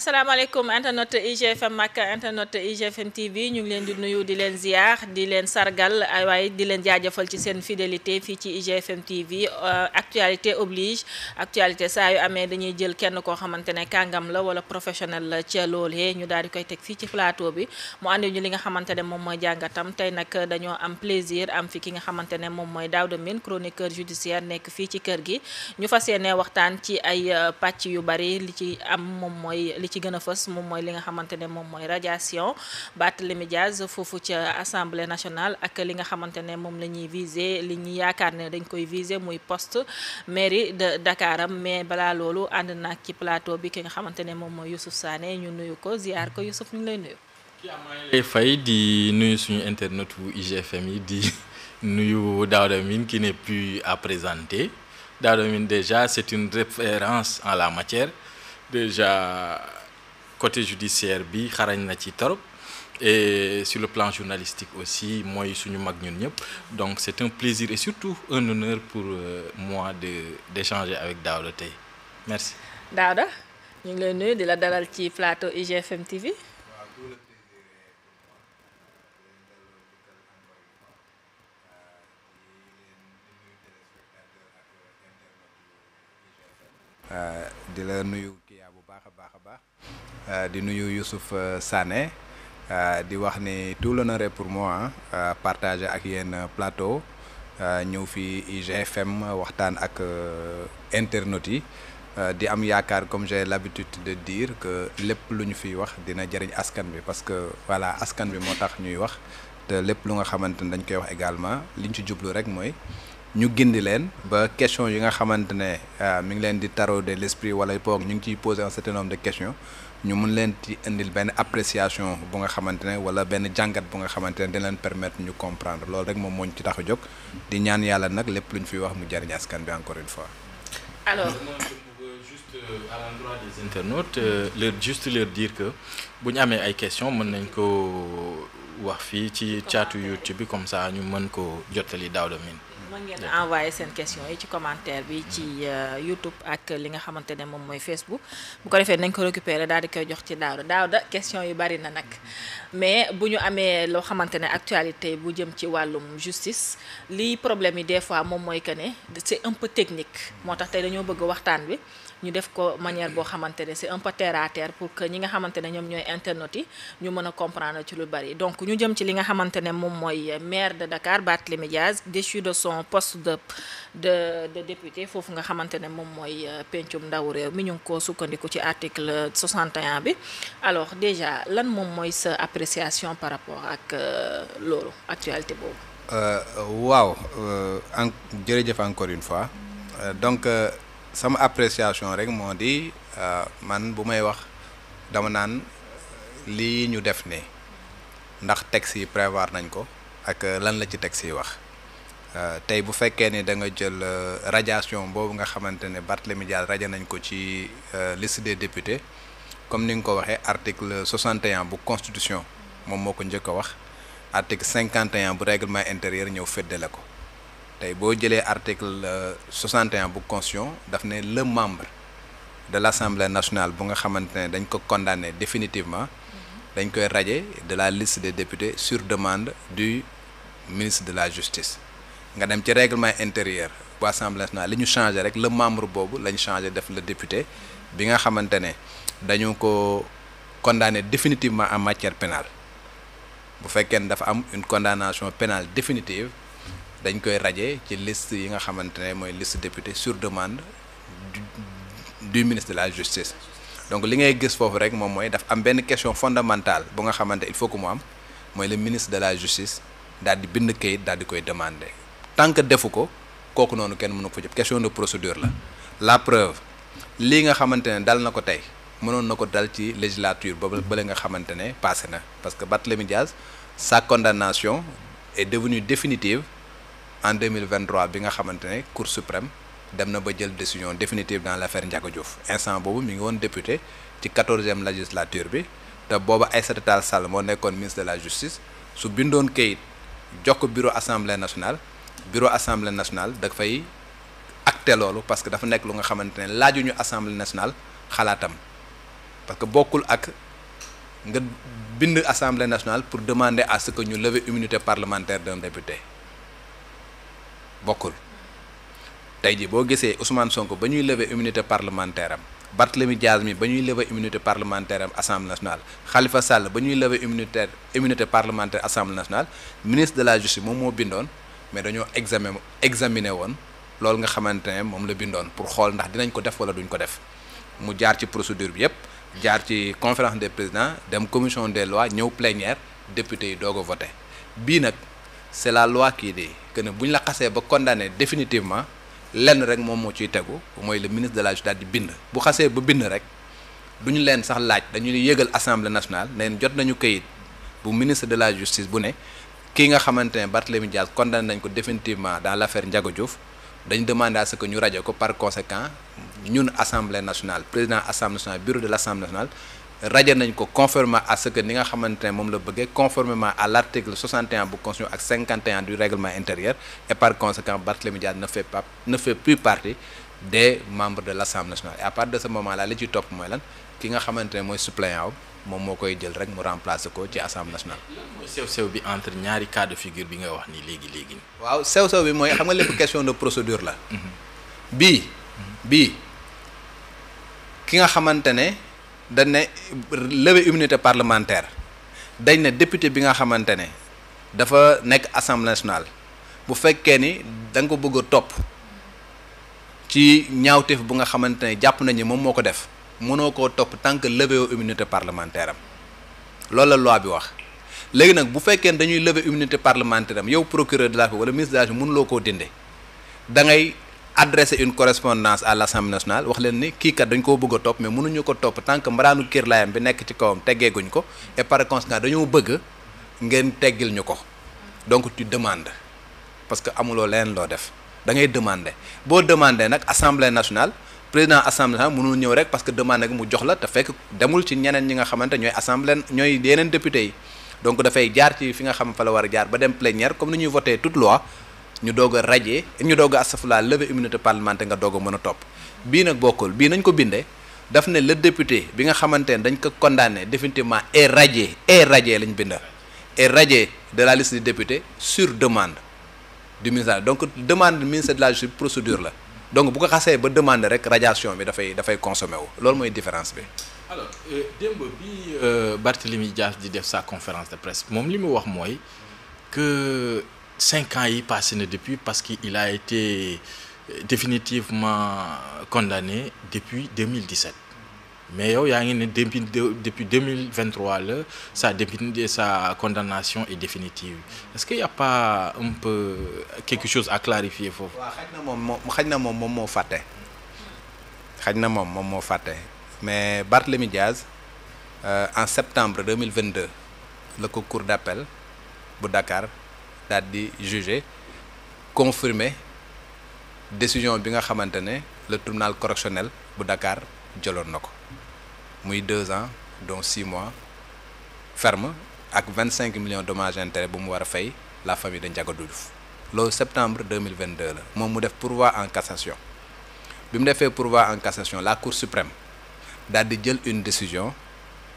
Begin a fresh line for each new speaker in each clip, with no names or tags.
asalaamaaleykum internet IGFM Makka internet IGFM TV ñu ngi leen di nuyu di leen ziar di leen sargal waaye di leen jaajëfal ci seen fidélité fii ci IGFM TV actualité oblige actualité saa yu amee dañuy jël kenn koo xamante ne kàngam la wala professionnel la ca loolee ñu daal di koy teg fii ci plateau bi mu andi ñu li nga xamante ne moom mooy jàngatam tey nag dañoo am plaisir am fi ki nga xamante ne moom mooy Daouda Mine chroniqueur judiciaire nekk fii ci kër gi ñu fas yéene waxtaan ci ay pàcc yu bari li ci am moom mooy li ci gën a fës moom mooy li nga xamante ne moom mooy radiation Barthélémy Dias foofu ca assemblée nationale ak li nga xamante ne moom la ñuy viser li ñu yaakaar ne dañ koy viser muy poste mairie de Dakaram mais balaa loolu ànd naag ci plateau bi ki nga xamante ne moom mooy Youssouf Sané ñu nuyu ko ziar ko Youssouf ñu ngi lay nuyu.
lay fay di nuyu suñu internet wu IGFM yi di nuyu Daouda Mine qui n'est plus à présenter. Daouda Mine déjà c'est une référence en la matière. Déjà côté judiciaire bi xarañ na ci torop et sur le plan journalistique aussi mooy suñu mag ñun ñëpp donc c'est un plaisir et surtout un honneur pour moi d'échanger avec Daouda tey merci.
Daouda ñu ngi lay nuyu di la dalal ci plateau IGFM TV.
di la nuyu kiyaa bu baax a baax di nuyu Youssouf Sané di wax ni tout l'honneur est pour moi partager ak yéen plateau ñëw fi IGFM waxtaan ak internautes yi di am yaakaar comme j'ai l'habitude de dire que lépp lu ñu fiy wax dina jëriñ askan bi parce que voilà askan bi moo tax ñuy wax te lépp lu nga xamante ne dañ koy wax également liñ ci jublu rek mooy ñu gindi leen ba question yi nga xamante ne mi ngi leen di tarauder l'esprit wala boog ñu ngi ciy poser un certain nombre de questions ñu mun leen ci indil benn appréciation bu nga xamante ne wala benn jàngat bu nga xamante ne dina leen permettre ñu comprendre loolu rek moom moo ñu ci tax a jóg di ñaan yàlla nag lépp lu ñu fiy wax mu jariñ askan bi encore une fois.
alors
juste à l'endroit des internautes leur dire que bu ñu amee ay questions mën nañ ko wax fii ci chatu YouTube bi comme ça ñu mën ko jottali Daouda Mine.
mën ngeen envoyer seen question yi ci commentaire bi ci YouTube ak li nga xamante ne moom mooy Facebook bu ko defee nañ ko récupérer daal di koy jox ci Daouda question yu bari na nag mais bu ñu amee loo xamante ne actualité bu jëm ci wàllum justice lii problème yi des fois moom mooy que ne c'est un peu technique moo tax tey dañoo bëgg waxtaan bi ñu def ko manière boo xamante ne c'est un peu terre à terre pour que ñi nga xamante ne ñoom ñooy internautes yi ñu mën a comprendre ci lu bari donc ñu jëm ci li nga xamante ne moom mooy maire de Dakar Barthélémy Dias déchu de son poste de député foofu nga xamante ne moom mooy pencum ndaw réew mi ñu ngi ko sukkandiku ci article 61 bi alors déjà lan moom mooy sa appréciation par rapport ak loolu actualité boobu.
waaw jërëjëf encore une fois donc sama appréciation rek moo di man bu may wax dama naan lii ñu def ne ndax texte yi prévoir nañ ko ak lan la ci texte yi wax tey bu fekkee ne da nga jël radiation boobu nga xamante ne Barthélémy Dias rajo nañ ko ci liste des députés comme ni nga ko waxee article 61 bu constitution moom moo ko njëkk a wax article 51 bu règlement intérieur ñëw féddale ko tey boo jëlee article 61 bu constitution daf ne le membre de l'Assemblée nationale bu nga xamante ne dañ ko condamné définitivement dañ koy radier de la liste des députés sur demande du ministre de la justice nga dem ci règlement intérieur bu Assemblée nationale li ñu changé rek le membre boobu lañ changé def le député bi nga xamante ne dañu ko condamné définitivement en matière pénale bu fekkee ne dafa am une condamnation pénale définitive dañ koy radier ci liste yi nga xamante ne mooy liste député sur demande du ministre de la justice donc li ngay gis foofu rek moom mooy daf am benn question fondamentale bu nga xamante il faut que mu am mooy le ministre de la justice daal di bind kayit daal di koy demander tant que defu ko kooku noonu kenn mënu ko jëpp question de procédure la preuve lii nga xamante ne dal na ko tey mënoon na ko dal ci législature ba nga xamante ne passé na parce que Barthélémy Dias sa condamnation est devenue définitive en 2023 bi nga xamante ne Cour suprême dem na ba jël décision définitive dans l'affaire Ndiaga Diouf instant boobu mi ngi woon député ci 14e législature bi te booba Aïssata Tall Sall moo nekkoon ministre de la justice su bindoon kayit jox ko bureau assemblée nationale dafay acté loolu parce que dafa nekk lu nga xamante ne laajuñu assemblée nationale xalaatam parce que bokkul ak nga bind assemblée nationale pour demander à ce que ñu lever immunité parlementaire d'un député bokkul tey jii boo gisee Ousmane Sonko ba ñuy lever immunité parlementaire am Barthélémy Diaz mi ba ñuy lever immunité parlementaire am assemblée nationale Khalifa Sall ba ñuy lever immunité parlementaire assemblée nationale ministre de la justice moom moo bindoon mais dañoo examiner woon loolu nga xamante ne moom la bindoon pour xool ndax dinañ ko def wala duñ ko def mu jaar ci procédure bi yépp jaar ci conférence des présidents dem commission des lois ñëw plénière député yi doog a voté bii nag c'est la loi qui dit que ne bu ñu la xasee ba condamné définitivement lenn rek moom moo ciy tegu mooy le ministre de la justice daal di bind bu xasee ba bind rek duñu leen sax laaj dañuy yëgal assemblée nationale neen jot nañu kayit bu ministre de la justice bu ne kii nga xamante ne Barthélémy Diaz condamné nañ ko définitivement dans l'affaire Ndiaga Diouf dañu demandé à ce que ñu rajo ko par conséquent ñun assemblée nationale président assemblée nationale bureau de l'assemblée nationale rajo nañ ko conformément à ce que ni nga xamante ne moom la bëggee conformément à l'article 61 bu constitution ak 51 du règlement intérieur et par conséquent Barthélémy Diaz ne fait plus partie des membres de l'assemblée nationale et à partir de ce moment là li ci topp mooy lan ki nga xamante ne mooy suppléant moom moo koy jël rek mu remplacer ko ci assemblée nationale.
mooy sew-sew bi entre ñaari cas de figure bi nga wax ni léegi.
waaw sew-sew bi mooy xam nga lépp question de procédure la. bii ki nga xamante ne dañ ne lever immunité parlementaire dañ ne député bi nga xamante ne dafa nekk assemblée nationale bu fekkee ni da nga ko bëgg a topp ci ñaawteef bu nga xamante ne jàpp nañu moom moo ko def mënoo koo topp tant que lever immunité parlementaire am loolu la loi bi wax léegi nag bu fekkee ne dañuy lever immunité parlementaire am yow procureur de la République wala ministre de la République mënuloo koo dinde da ngay adresser une correspondance à l'Assemblée nationale wax leen ni kii kat dañ koo bëgg a topp mais mënuñu ko topp tant que mbaraanu kër laayam bi nekk ci kawam teggeeguñ ko et par conséquent dañoo bëgg ngeen teggil ñu ko donc tu demandes parce que amuloo leneen loo def da ngay demander boo demander nag Assemblée nationale président Assemblée nationale mënul ñëw rek parce que demande mu jox la te fekk demul ci ñeneen ñi nga xamante ñooy assemblée ñooy yeneen député yi donc dafay jaar ci fi nga xam fa la war a jaar ba dem plénière comme ni ñuy voter toute loi ñu doog a radier ñu doog a astafurlah lever immunité parlementaire nga doog a mën a topp bii nag bokkul bii nañ ko bindee daf ne le député bi nga xamante ne dañ ko condamné définitivement est radié lañ binda est radié de la liste des députés sur demande du ministère donc demande du ministère de la justice procédure la donc bu ko xasee ba demande rek radiation bi dafay consommé wu loolu mooy différence bi.
alors démb bi Barthélémy Diaz di def sa conférence de presse moom li mu wax mooy que 5 ans yi passé na depuis parce qu'il a été définitivement condamné depuis 2017 mais yow yaa ngi ne depuis 2023 la sa condamnation est définitive est-ce qu'il y a pas un peu quelque chose à clarifier foofu.
waaw xaj na moom moo fàtte moom moo fàtte mais Barthélémy Diaz en septembre 2022 la ko cour d'appel bu Dakar daal di juger confirmer décision bi nga xamante ne le tribunal correctionnel bu Dakar jëloon na ko muy 2 ans dont 6 mois ferme ak 25 millions de dommages et intérêts bu mu war a fay la famille de Ndiaga Diouf loolu septembre 2022 la moom mu def pourvoi en cassation bi mu defee pourvoi en cassation la Cour suprême daal di jël une décision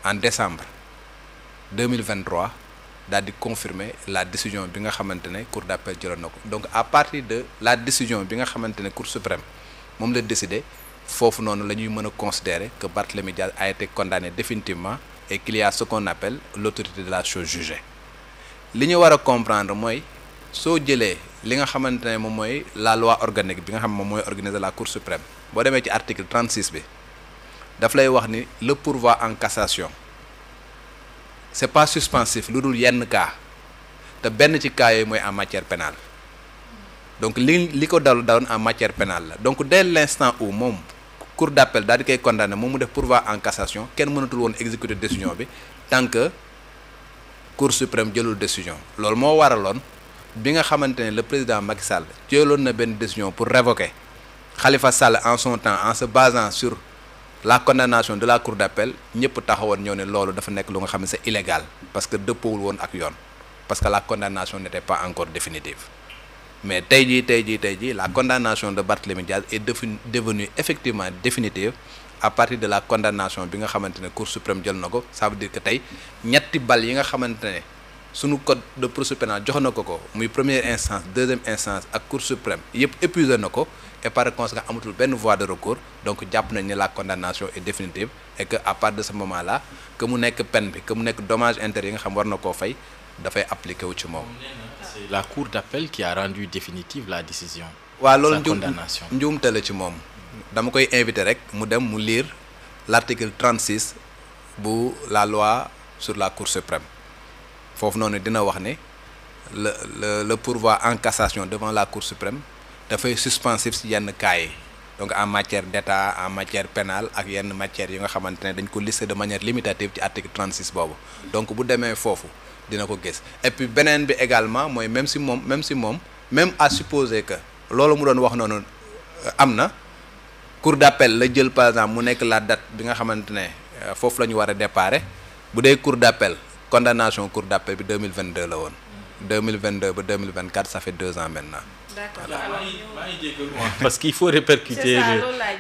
en décembre 2023 daal di confirmer la décision bi nga xamante ne Cour d'appel jëloon na ko donc à partir de la décision bi nga xamante ne Cour suprême moom la décidé foofu noonu la ñuy mën a considérer que Barthélémy Diaz a été condamné définitivement et qu'il y a ce qu'on appelle l'autorité de la chose jugée li ñu war a comprendre mooy soo jëlee li nga xamante ne moom mooy la loi organique bi nga xam moom mooy organiser la Cour suprême boo demee ci article 36 bi daf lay wax ni le pourvoi en cassation c'est pas suspensif lu dul yenn cas te benn ci cas yooyu mooy en matière pénale donc li ko daloon en matière pénale la donc dès l'instant où moom cour d'appel daal di koy condamné moom mu def pourvoi en cassation kenn mënatul woon exécuter décision bi tant que cour suprême jëlul décision loolu moo waraloon bi nga xamante ne le président Macky Sall jëloon na benn décision pour révoquer Khalifa Sall en son temps en se basant sur la condamnation de la cour d'appel ñëpp taxawoon ñëw ne loolu dafa nekk lu nga xam ne c'est illégal parce que dëppoowul woon ak yoon parce que la condamnation n'était pas encore définitive mais tey jii la condamnation de Barthélémy Diaz est devenue effectivement définitive à partir de la condamnation bi nga xamante ne Cour suprême jël na ko ça veut dire que tey ñetti bal yi nga xamante ne sunu code de procédure pénale jox na ko muy première instance deuxième instance ak Cour suprême yëpp épuisé na ko et par conséquent amatul benn voie de recours donc jàpp nañ ne la condamnation est définitive et que à partir de ce moment là que mu nekk peine bi que mu nekk dommage intérêt yi nga xam war na koo fay dafay appliqué wu ci moom.
C'est la cour d'appel qui a rendu définitive la décision.
waaw loolu
condamnation
njuumte la ci moom dama koy invité rek mu dem mu lire l'article 36 bu la loi sur la Cour suprême foofu noonu dina wax ne le pourvoi en cassation devant la Cour suprême dafay suspensif ci yenn cas yi donc en matière d'état en matière pénale ak yenn matières yi nga xamante ne dañ ko listé de manière limitative ci article 36 boobu donc bu demee foofu dina ko gis et puis beneen bi également mooy même même à supposer que loolu mu doon wax noonu am na cour d'appel la jël par exemple mu nekk la date bi nga xamante ne foofu la ñu war a déparé bu dee cour d'appel condamnation cour d'appel bi 2022 la woon 2022 ba 2024 ça fait 2 ans maintenant.
D'accord.
Parce qu'il faut répercuter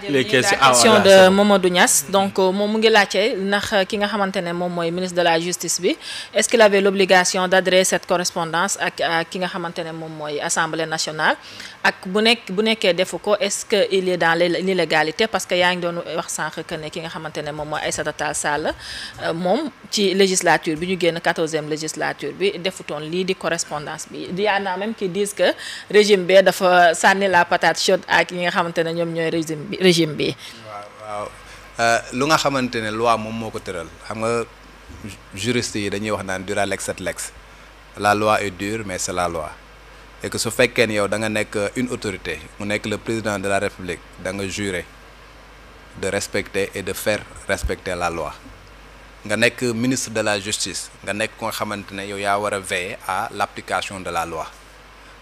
les questions.
La question de Mamadou Niass donc moom mu ngi laajte ndax ki nga xamante ne moom mooy ministre de la justice bi est-ce qu'il avait l'obligation d'adresser cette correspondance ak ki nga xamante ne moom mooy assemblée nationale ak bu nekkee defu ko est-ce que il est dans l'illégalité parce que yaa ngi doon wax sànq que ne ki nga xamante ne moom mooy Aïssata Tall Sall moom ci législature bi ñu génn 14e législature bi defutoon lii di correspondance bi y en a même qui disent que régime bi dafa sànni la patate chaude ak yi nga xamante ne ñoom ñooy régime bi.
waaw lu nga xamante ne loi moom moo ko tëral xam nga juriste yi dañuy wax naan dura lex et lex la loi est dure mais c'est la loi et que su fekkee ne yow da nga nekk une autorité mu nekk le président de la République da nga jurer de respecter et de faire respecter la loi nga nekk ministre de la justice nga nekk ko nga xamante ne yow yaa war a veiller à l'application de la loi.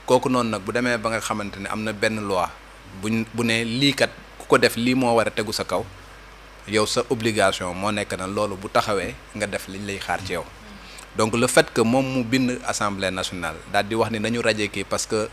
kooku noonu nag bu demee ba nga xamante ne am na benn loi bu ne lii kat ku ko def lii moo war a tegu sa kaw yow sa obligation moo nekk na loolu bu taxawee nga def liñ lay xaar ci yow donc le fait que moom mu bind assemblée nationale daal di wax ni nañu radier kii parce que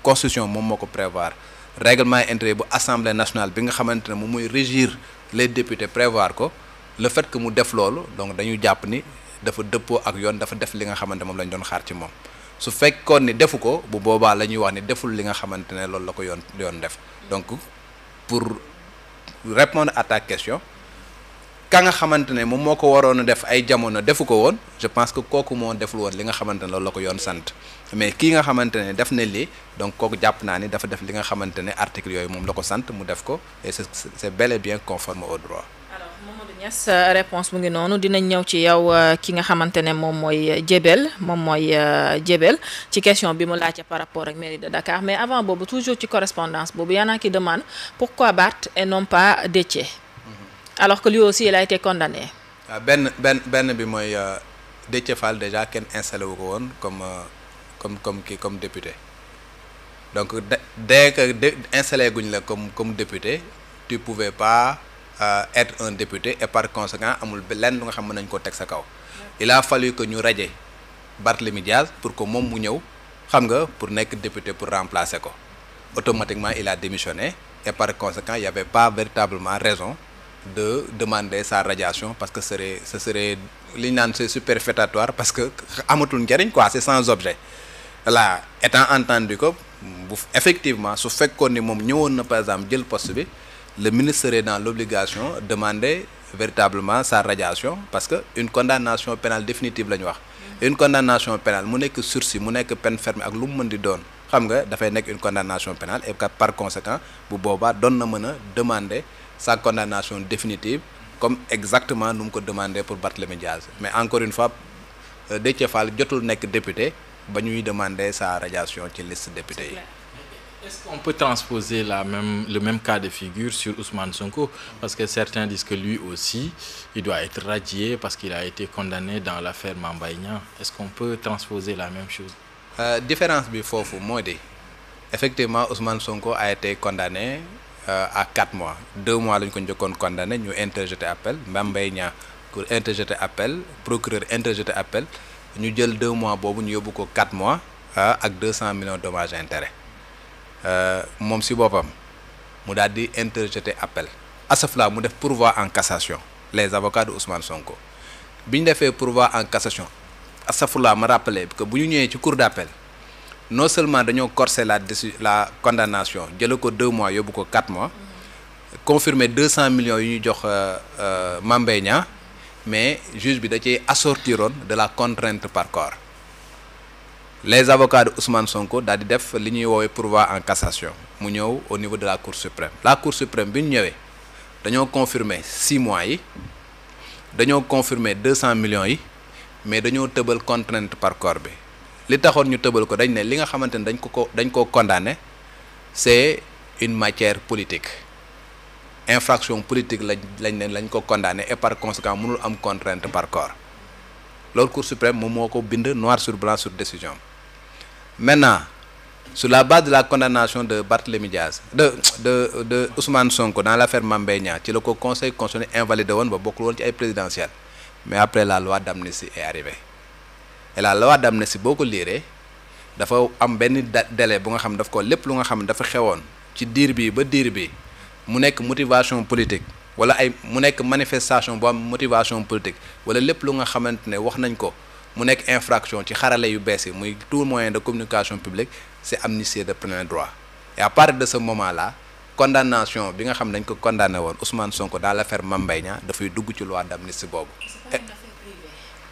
constitution moom moo ko prévoir règlement intérieur bu assemblée nationale bi nga xamante ne moom mooy régir les députés prévoir ko le fait que mu def loolu donc dañu jàpp ni dafa dëppoo ak yoon dafa def li nga xamante moom lañ doon xaar ci moom. su fekkoon ni defu ko bu boobaa la ñuy wax ni deful li nga xamante ne loolu la ko yoon def donc pour répondre à ta question ka nga xamante ne moom moo ko waroon a def ay jamono defu ko woon je pense que kooku moo deful woon li nga xamante ne loolu la ko yoon sant mais kii nga xamante ne def na lii donc kooku jàpp naa ni dafa def li nga xamante ne article yooyu moom la ko sant mu def ko et c'est bel et bien conforme au droit.
Yes, réponse mu ngi noonu dinañ ñëw ci yow ki nga xamante ne moom mooy Diébel ci question bi mu laajte par rapport ak mairie de Dakar mais avant boobu toujours ci correspondance boobu y en a qui demande pourquoi Barth et non pas Déthié alors que lui aussi il a été condamné.
benn bi mooy Déthié Fall déjà kenn installé wu ko woon comme député donc dès que installé guñ la comme député tu pouvais pas être un député et par conséquent amul lenn lu nga xam mën nañ koo teg sa kaw il a fallu que ñu radier Barthélémy Diaz pour que moom mu ñëw xam nga pour nekk député pour remplacer ko automatiquement il a démissionné et par conséquent il y avait pas véritablement raison de demander sa radiation parce que ce serait li ñu naan c'est superfétatoire parce que amatul njariñ quoi c'est sans objet là étant entendu que bu effectivement su fekkoon ni moom ñëwoon na par exemple jël poste bi le ministre serait dans l'obligation de demander véritablement sa radiation parce que une condamnation pénale définitive la ñu wax une condamnation pénale mu nekk sursis mu nekk peine ferme ak lu mu mën di doon xam nga dafay nekk une condamnation pénale et par conséquent bu boobaa doon na mën a demander sa condamnation définitive comme exactement nu mu ko demander pour Barthélémy Diaz mais encore une fois Déthié Fall jotul nekk député ba ñuy demander sa radiation ci liste député yi.
Est-ce qu'on peut transposer le même cas de figure sur Ousmane Sonko parce que certains disent que lui aussi il doit être radié parce qu'il a été condamné dans l'affaire Mame Mbaye Niang. Est-ce qu'on peut transposer la même chose?
Différence bi foofu moo di effectivement Ousmane Sonko a été condamné à 4 mois 2 mois lañ ko njëkkoon condamné ñu interjeté appel Mame Mbaye Niang pour interjeté appel procureur interjeté appel ñu jël 2 mois boobu ñu yóbbu ko 4 mois ak 200 millions de dommages et intérêts moom si boppam mu daal di interjeté appel asafla mu def pourvoi en cassation les avocats de Ousmane Sonko bi ñu defee pourvoi en cassation asafla ma rappelé que bu ñu ñëwee ci cour d'appel non seulement dañoo corser la condamnation jële ko 2 mois yóbbu ko 4 mois confirmer 200 millions yu ñu jox Mame Mbaye Niang mais juge bi da cee assortiroon de la contrainte par corps les avocats de Ousmane Sonko daal di def li ñuy woowee pourvoi en cassation mu ñëw au niveau de la cour suprême la cour suprême bi ñu ñëwee dañoo confirmer 6 mois yi dañoo confirmer 200 millions yi mais dañoo tëbal contrainte par corps bi li taxoon ñu tëbal ko dañ ne li nga xamante ne dañ ko condamné c'est une matière politique infraction politique lañ ko condamné et par conséquent mënul am contrainte par corps loolu cour suprême moom moo ko bind noir sur blanc sur décision. Maintenant sur la base de la condamnation de Barthélémy Diaz de Ousmane Sonko dans l'affaire Mame Mbaye Niang ci la ko conseil constitutionnel invalidé woon ba bokkul woon ci ay présidentielles mais après la loi d'amnistie est arrivée et la loi d'amnistie boo ko liiree dafa am benn délai bu nga xam daf ko lépp lu nga xam dafa xewoon ci diir bi ba diir bi mu nekk motivation politique wala mu nekk manifestation bu am motivation politique wala lépp lu nga xamante ne wax nañ ko mu nekk infraction ci xarale yu bees yi muy tout moyen de communication publique c'est amnistié de plein droit et à partir de ce moment-là condamnation bi nga xam dañ ko condamné woon Ousmane Sonko dans l'affaire Mame Mbaye Niang dafay dugg ci loi d'amnistie boobu.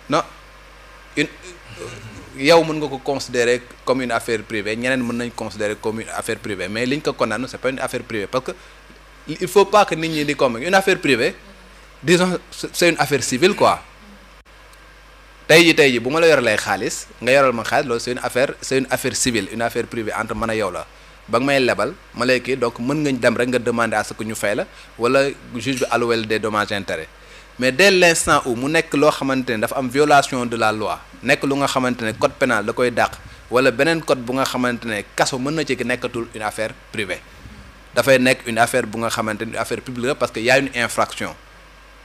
Non yow mën nga ko considérer comme une affaire privée ñeneen mën nañ considérer comme une affaire privée mais liñ ko condamné c'est pas une affaire privée parce que il faut pas que nit ñi di comme une affaire privée disons c'est une affaire civile quoi. tey ji bu ma la yoralee xaalis nga yoral ma xaalis loolu c'est une affaire civile une affaire privée entre man a yow la ba nga may lebal ma lay kii donc mën nga dem rek nga demander à ce que ñu fay la wala juge bi alloué des dommages intérêts mais dès l'instant où mu nekk loo xamante ne dafa am violation de la loi nekk lu nga xamante ne code pénal da koy dàq wala beneen code bu nga xamante ne kaso mën na ci nekkatul une affaire privée dafay nekk une affaire bu nga xamante ne une affaire publique parce que y a une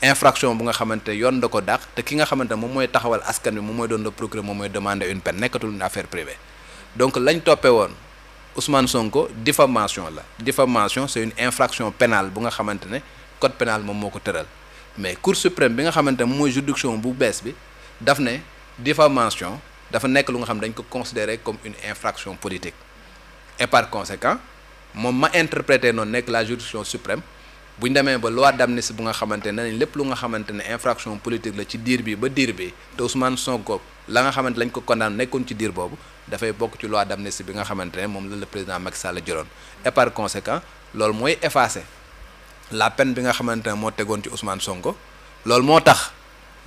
infraction bu nga xamante ne yoon da ko dàq te ki nga xamante ne moom mooy taxawal askan bi moom mooy doon le procureur moom mooy demander une peine nekkatul une affaire privée donc lañ toppee woon Ousmane Sonko diffamation la diffamation c'est une infraction pénale bu nga xamante ne code pénal moom moo ko tëral mais cour suprême bi nga xamante ne moom mooy juridiction bu bees bi daf ne diffamation dafa nekk lu nga xam dañ ko considérer comme une infraction politique et par conséquent moom ma interprété noonu nekk la juridiction suprême bu ñu demee ba loi d'amnistie bu nga xamante ne nañ lépp lu nga xamante ne infraction politique la ci diir bi ba diir bi te Ousmane Sonko la nga xamante lañ ko condamné nekkoon ci diir boobu dafay bokk ci loi d'amnistie bi nga xamante ne moom la le président Macky Sall jëloon et par conséquent loolu mooy effacer la peine bi nga xamante ne moo tegoon ci Ousmane Sonko loolu moo tax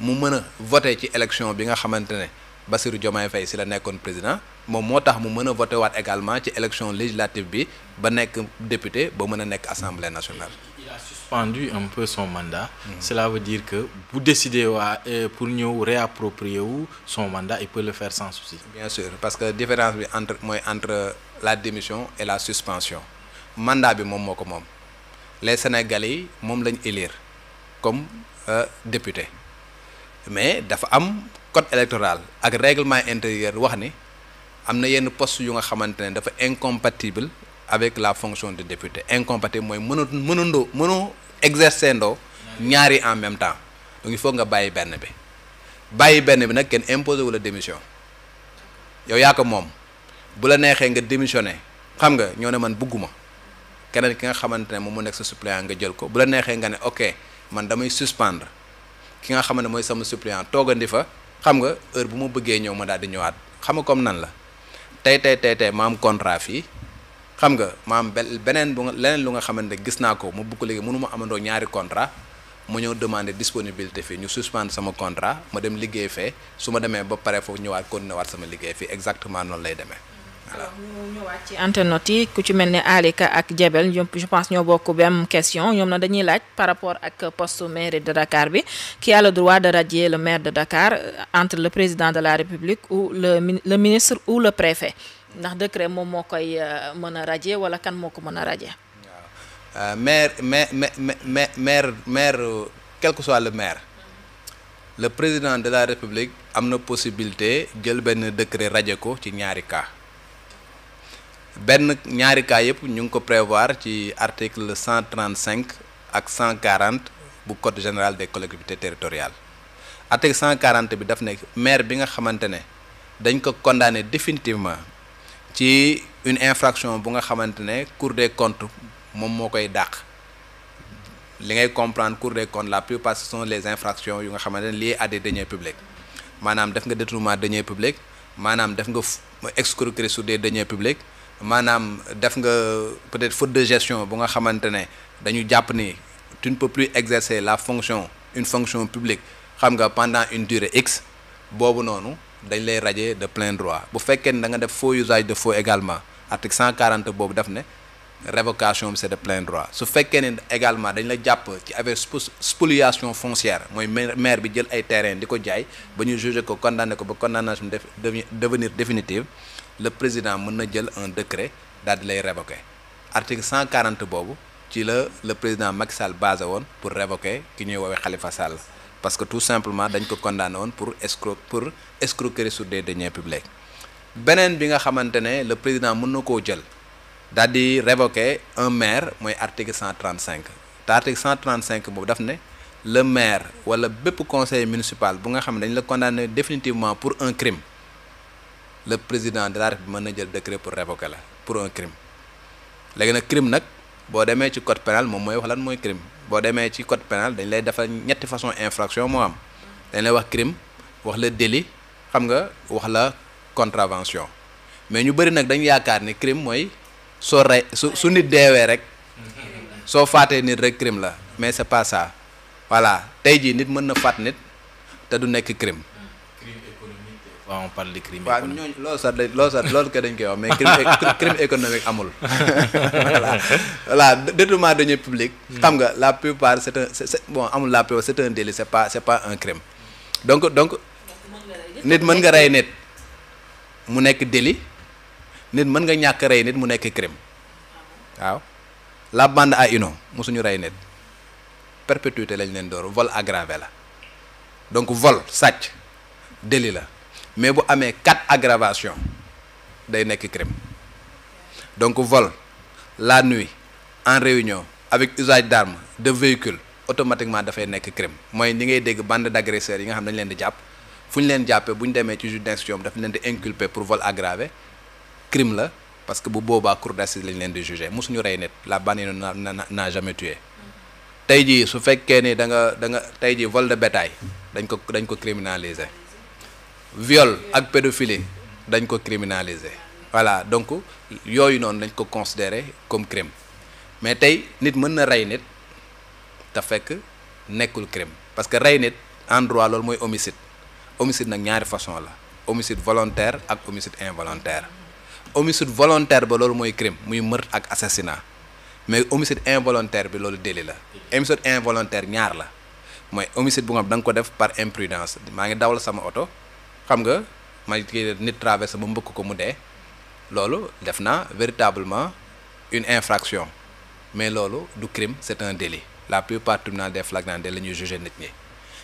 mu mën a voter ci élection bi nga xamante ne Bassirou Diomaye Faye si la nekkoon président moom moo tax mu mën a voter waat également ci élection législative bi ba nekk député ba mën a nekk assemblée nationale.
Il a suspendu un peu son mandat. Cela veut dire que bu décider pour ñëw réapproprier son mandat il peut le faire sans souci.
Bien sûr parce que différence bi entre la démission et la suspension mandat bi moom moo ko moom les Sénégalais yi moom lañ élire comme député mais dafa am code électoral ak règlement intérieur wax ni am na yenn poste yu nga xamante ne dafa incompatible avec la fonction de député incompatible mooy mënoo exercer ndoo ñaari en même temps donc il faut nga bàyyi benn bi nag kenn imposé wu la démission yow yaa ko moom bu la neexee nga démissionné xam nga ñoo ne man bugguma keneen ki nga xamante ne moom mu nekk sa suppléant nga jël ko bu la neexee nga ne ok man damay suspendre ki nga xamante ne mooy sama suppléant toogandi fa xam nga heure bu ma bëggee ñëw ma daal di ñëwaat xam nga comme nan la tey ma am contrat fii xam nga ma am leneen lu nga xamante ne gis naa ko ma bëgg léegi mënu ma amandoo ñaari contrat ma ñëw demander disponibilité fii ñu suspendre sama contrat ma dem liggéey fee su ma demee ba pare foofu ñëwaat continuer waat sama liggéey fii exactement noonu lay demee.
alors ñu ñëwaat ci internautes yi ku ci mel ne Alika ak Jebel je pense ñoo bokk même question ñoom na dañuy laaj par rapport ak poste mairie de Dakar bi qui a le droit de radier le maire de Dakar entre le président de la République ou le ministre ou le préfet ndax décret moom moo koy mën a radier wala kan moo ko mën a radier.
waaw maire quel que soit le maire le président de la République am na possibilité jël benn décret radier ko ci ñaari cas. ñaari cas yëpp ñu ngi ko prévoir ci article 135 ak 140 bu code général des collectivités territoriales. article 140 bi daf ne maire bi nga xamante ne dañ ko condamné définitivement ci une infraction bu nga xamante ne Cour des comptes moom moo koy dàq. li ngay comprendre Cour des comptes la plupart ce sont les infractions yu nga xamante ne liées à des deniers publics maanaam def nga détournement de deniers publics maanaam def nga escroquerie sur des deniers publics maanaam def nga peut-être faute de gestion bu nga xamante ne dañu jàpp ni tu ne peux plus exercer une fonction publique xam nga pendant une durée X boobu noonu dañ lay radier de plein droit bu fekkee ne da nga def faux usage de faux également article 140 boobu daf ne révocation bi c'est de plein droit su fekkee ne également dañ la jàpp ci avec spoliation foncière mooy maire bi jël ay terrain di ko jaay ba ñu juger ko condamné ko ba condamnation devenir définitive le président mën na jël un décret daal di lay révoquer article 140 boobu ci la le président Macky Sall basé woon pour révoquer ki ñuy woowee Khalifa Sall parce que tout simplement dañ ko condamné woon pour escroquerie sur des deniers publics beneen bi nga xamante ne le président mën na koo jël daal di révoquer un maire mooy article 135 te article 135 boobu daf ne le maire wala bépp conseiller municipal bu nga xam ne dañ la condamné définitivement pour un crime le président de la République mën na jël décret pour révoquer la pour un crime léegi nag crime nag boo demee ci code pénal moom mooy wax lan mooy crime boo demee ci code pénal dañ lay defal ñetti façon infraction moo am dañ lay wax crime wax la délit xam nga wax la contravention mais ñu bëri nag dañu yaakaar ni crime mooy soo rey su nit deewee rek soo faatee nit rek crime la mais c'est pas ça voilà tey jii nit mën na faat nit te du nekk crime.
crime économique waaw on parle de crime
waaw
économique.
ñooñu loolu ko dañ koy wax mais crime économique amul voilà détournement de deniers publics. xam nga la plupart c'est bon amul la plupart c'est un délit c'est pas un crime donc nit mën nga rey nit mu nekk délit. nit mën nga ñàkk rey nit mu nekk crime waaw la bande à Inno mosuñu rey nit perpétuité lañ leen door vol aggravé la donc vol sàcc délit la mais bu amee 4 aggravations day nekk crime donc vol la nuit en réunion avec usage d'armes de véhicule automatiquement dafay nekk crime mooy ni ngay dégg bande d'agresseurs yi nga xam dañ leen di jàpp fu ñu leen jàppee bu ñu demee ci juge d'instruction daf leen di inculper pour vol aggravé crime la parce que bu boobaa cour d'assises lañ leen di juger mosuñu rey nit la bande n'a jamais tué tey jii su fekkee ni da nga tey jii vol de bétail dañ ko criminaliser viol ak pédophilie dañ ko criminaliser voilà donc yooyu noonu dañ ko considérer comme crime mais tey nit mën na rey nit te fekk nekkul crime parce que rey nit en droit loolu mooy homicide nag ñaari façon la homicide volontaire ak homicide involontaire homicide volontaire ba loolu mooy crime muy meurtre ak assassinat mais homicide involontaire bi loolu délit la homicide involontaire ñaar la mooy homicide bu nga xam da nga ko def par imprudence maa ngi dawal sama oto xam nga ma kii nit traversé ba mbëkk ko mu dee loolu def naa véritablement une infraction mais loolu du crime c'est un délit la plupart tribunal des flagrants délits la ñuy juger nit ñi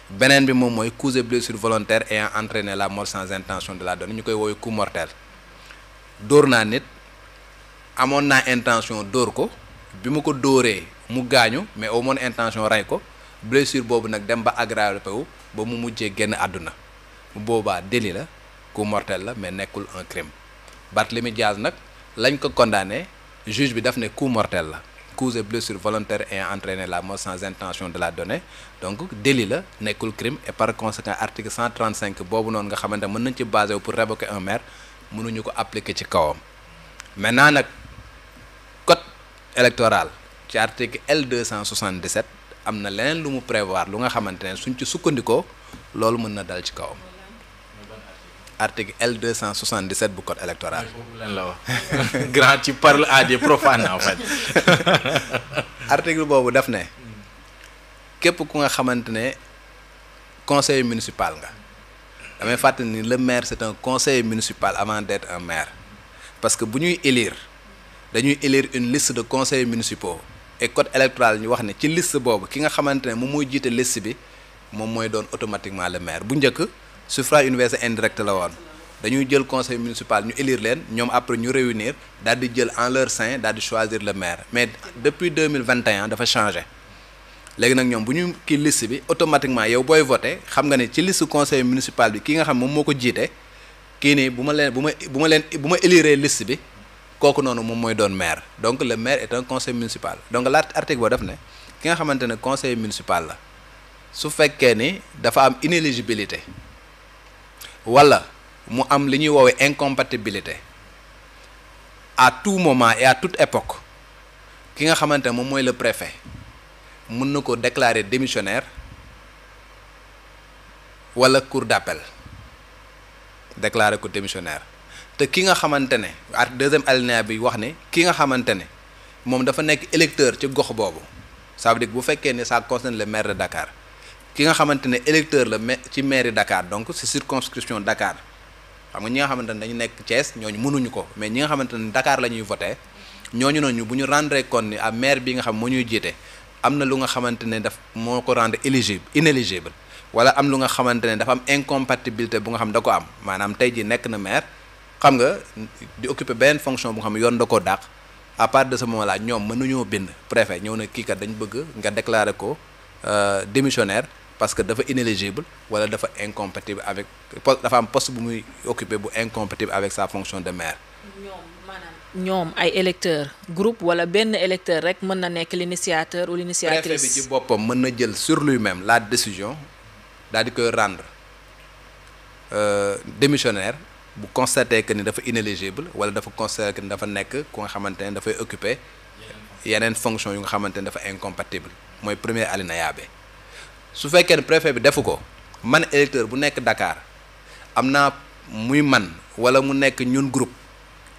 beneen bi moom mooy cause et blessure volontaire ayant entraîné la mort sans intention de la donner ñu koy woowee coup mortel dóor naa nit amoon naa intention dóor ko bi ma ko dóoree mu gaañu mais au moins intention rey ko blessure boobu nag dem ba aggravé wu ba mu mujjee génn àdduna bu boobaa délit la coup mortel la mais nekkul un crime Barthélémy Dias nag lañ ko condamné juge bi daf ne coup mortel la cause et blessure volontaire ayant entraîné la mort sans intention de la donner donc délit la nekkul crime et par conséquent article 135 boobu noonu nga xamante mën nañ ci basé wu pour révoquer un maire mënuñu ko appliquer ci kawam maintenant nag code électoral ci article L277 am na leneen lu mu prévoir lu nga xamante ne suñ ci sukkandikoo loolu mën na dal ci kawam article L277 bu code électoral.
lan la wax grand tu parles à des profanes en fait.
article boobu daf ne képp ku nga xamante ne conseiller municipal nga damay fàttali ni le maire c'est un conseiller municipal avant d'être un maire parce que bu ñuy élire dañuy élire une liste de conseillers municipaux et code électoral ñu wax ne ci liste boobu ki nga xamante ne moom mooy jiite liste bi moom mooy doon automatiquement le maire bu njëkk suffrage universel indirect la woon dañuy jël conseil municipal ñu élire leen ñoom après ñu réunir daal di jël en leur sein daal di choisir le maire mais depuis 2021 dafa changé léegi nag ñoom bu ñu kii liste bi automatiquement yow booy voté xam nga ne ci liste conseil municipal bi ki nga xam moom moo ko jiite kii nii bu ma élire liste bi kooku noonu moom mooy doon maire donc le maire est un conseil municipal donc l'article boo def ne ki nga xamante ne conseil municipal la su fekkee ni dafa am inéligibilité wala mu am li ñuy woowee incompatibilité à tout moment et à toute époque ki nga xamante ne moom mooy le préfet mën na ko déclarer démissionnaire wala cour d'appel déclarer ko démissionnaire te ki nga xamante ne deuxième alinéa bi wax ne ki nga xamante ne moom dafa nekk électeur ci gox boobu ça veut dire bu fekkee ne ça concerne le maire de Dakar ki nga xamante ne électeur la ci mairie Dakar donc c'est circonscription Dakar xam nga ñi nga xamante ne dañu nekk Thiès ñooñu mënuñu ko mais ñi nga xamante ne Dakar la ñuy voté ñooñu noonu bu ñu rendre compte ni à maire bi nga xam moo ñuy jiite am na lu nga xamante ne daf moo ko rendre inéligible wala am lu nga xamante ne dafa am incompatibilité bu nga xam da ko am maanaam tey ji nekk na maire xam nga di occuper beneen fonction bu nga xam yoon da koo dàq à partir de ce moment là ñoom mën nañoo bind préfet ñëw na kii kat dañu bëgg nga déclarer ko démissionnaire parce que dafa inéligible wala dafa incompatible avec dafa am poste bu muy occuper bu incompatible avec sa fonction de maire.
ñoom ay électeurs groupe wala benn électeur rek mën na nekk l'initiateur ou l'initiatrice.
préfet bi ci boppam mën na jël sur lui-même la décision daal di koy rendre démissionnaire bu constater que ni dafa inéligible wala dafa constater que ni dafa nekk ku nga xamante ne dafay occuper yeneen fonction yu nga xamante ne dafa incompatible mooy premier alinéa bi su fekkee ne préfet bi defu ko man électeur bu nekk Dakar am naa muy man wala mu nekk ñun groupe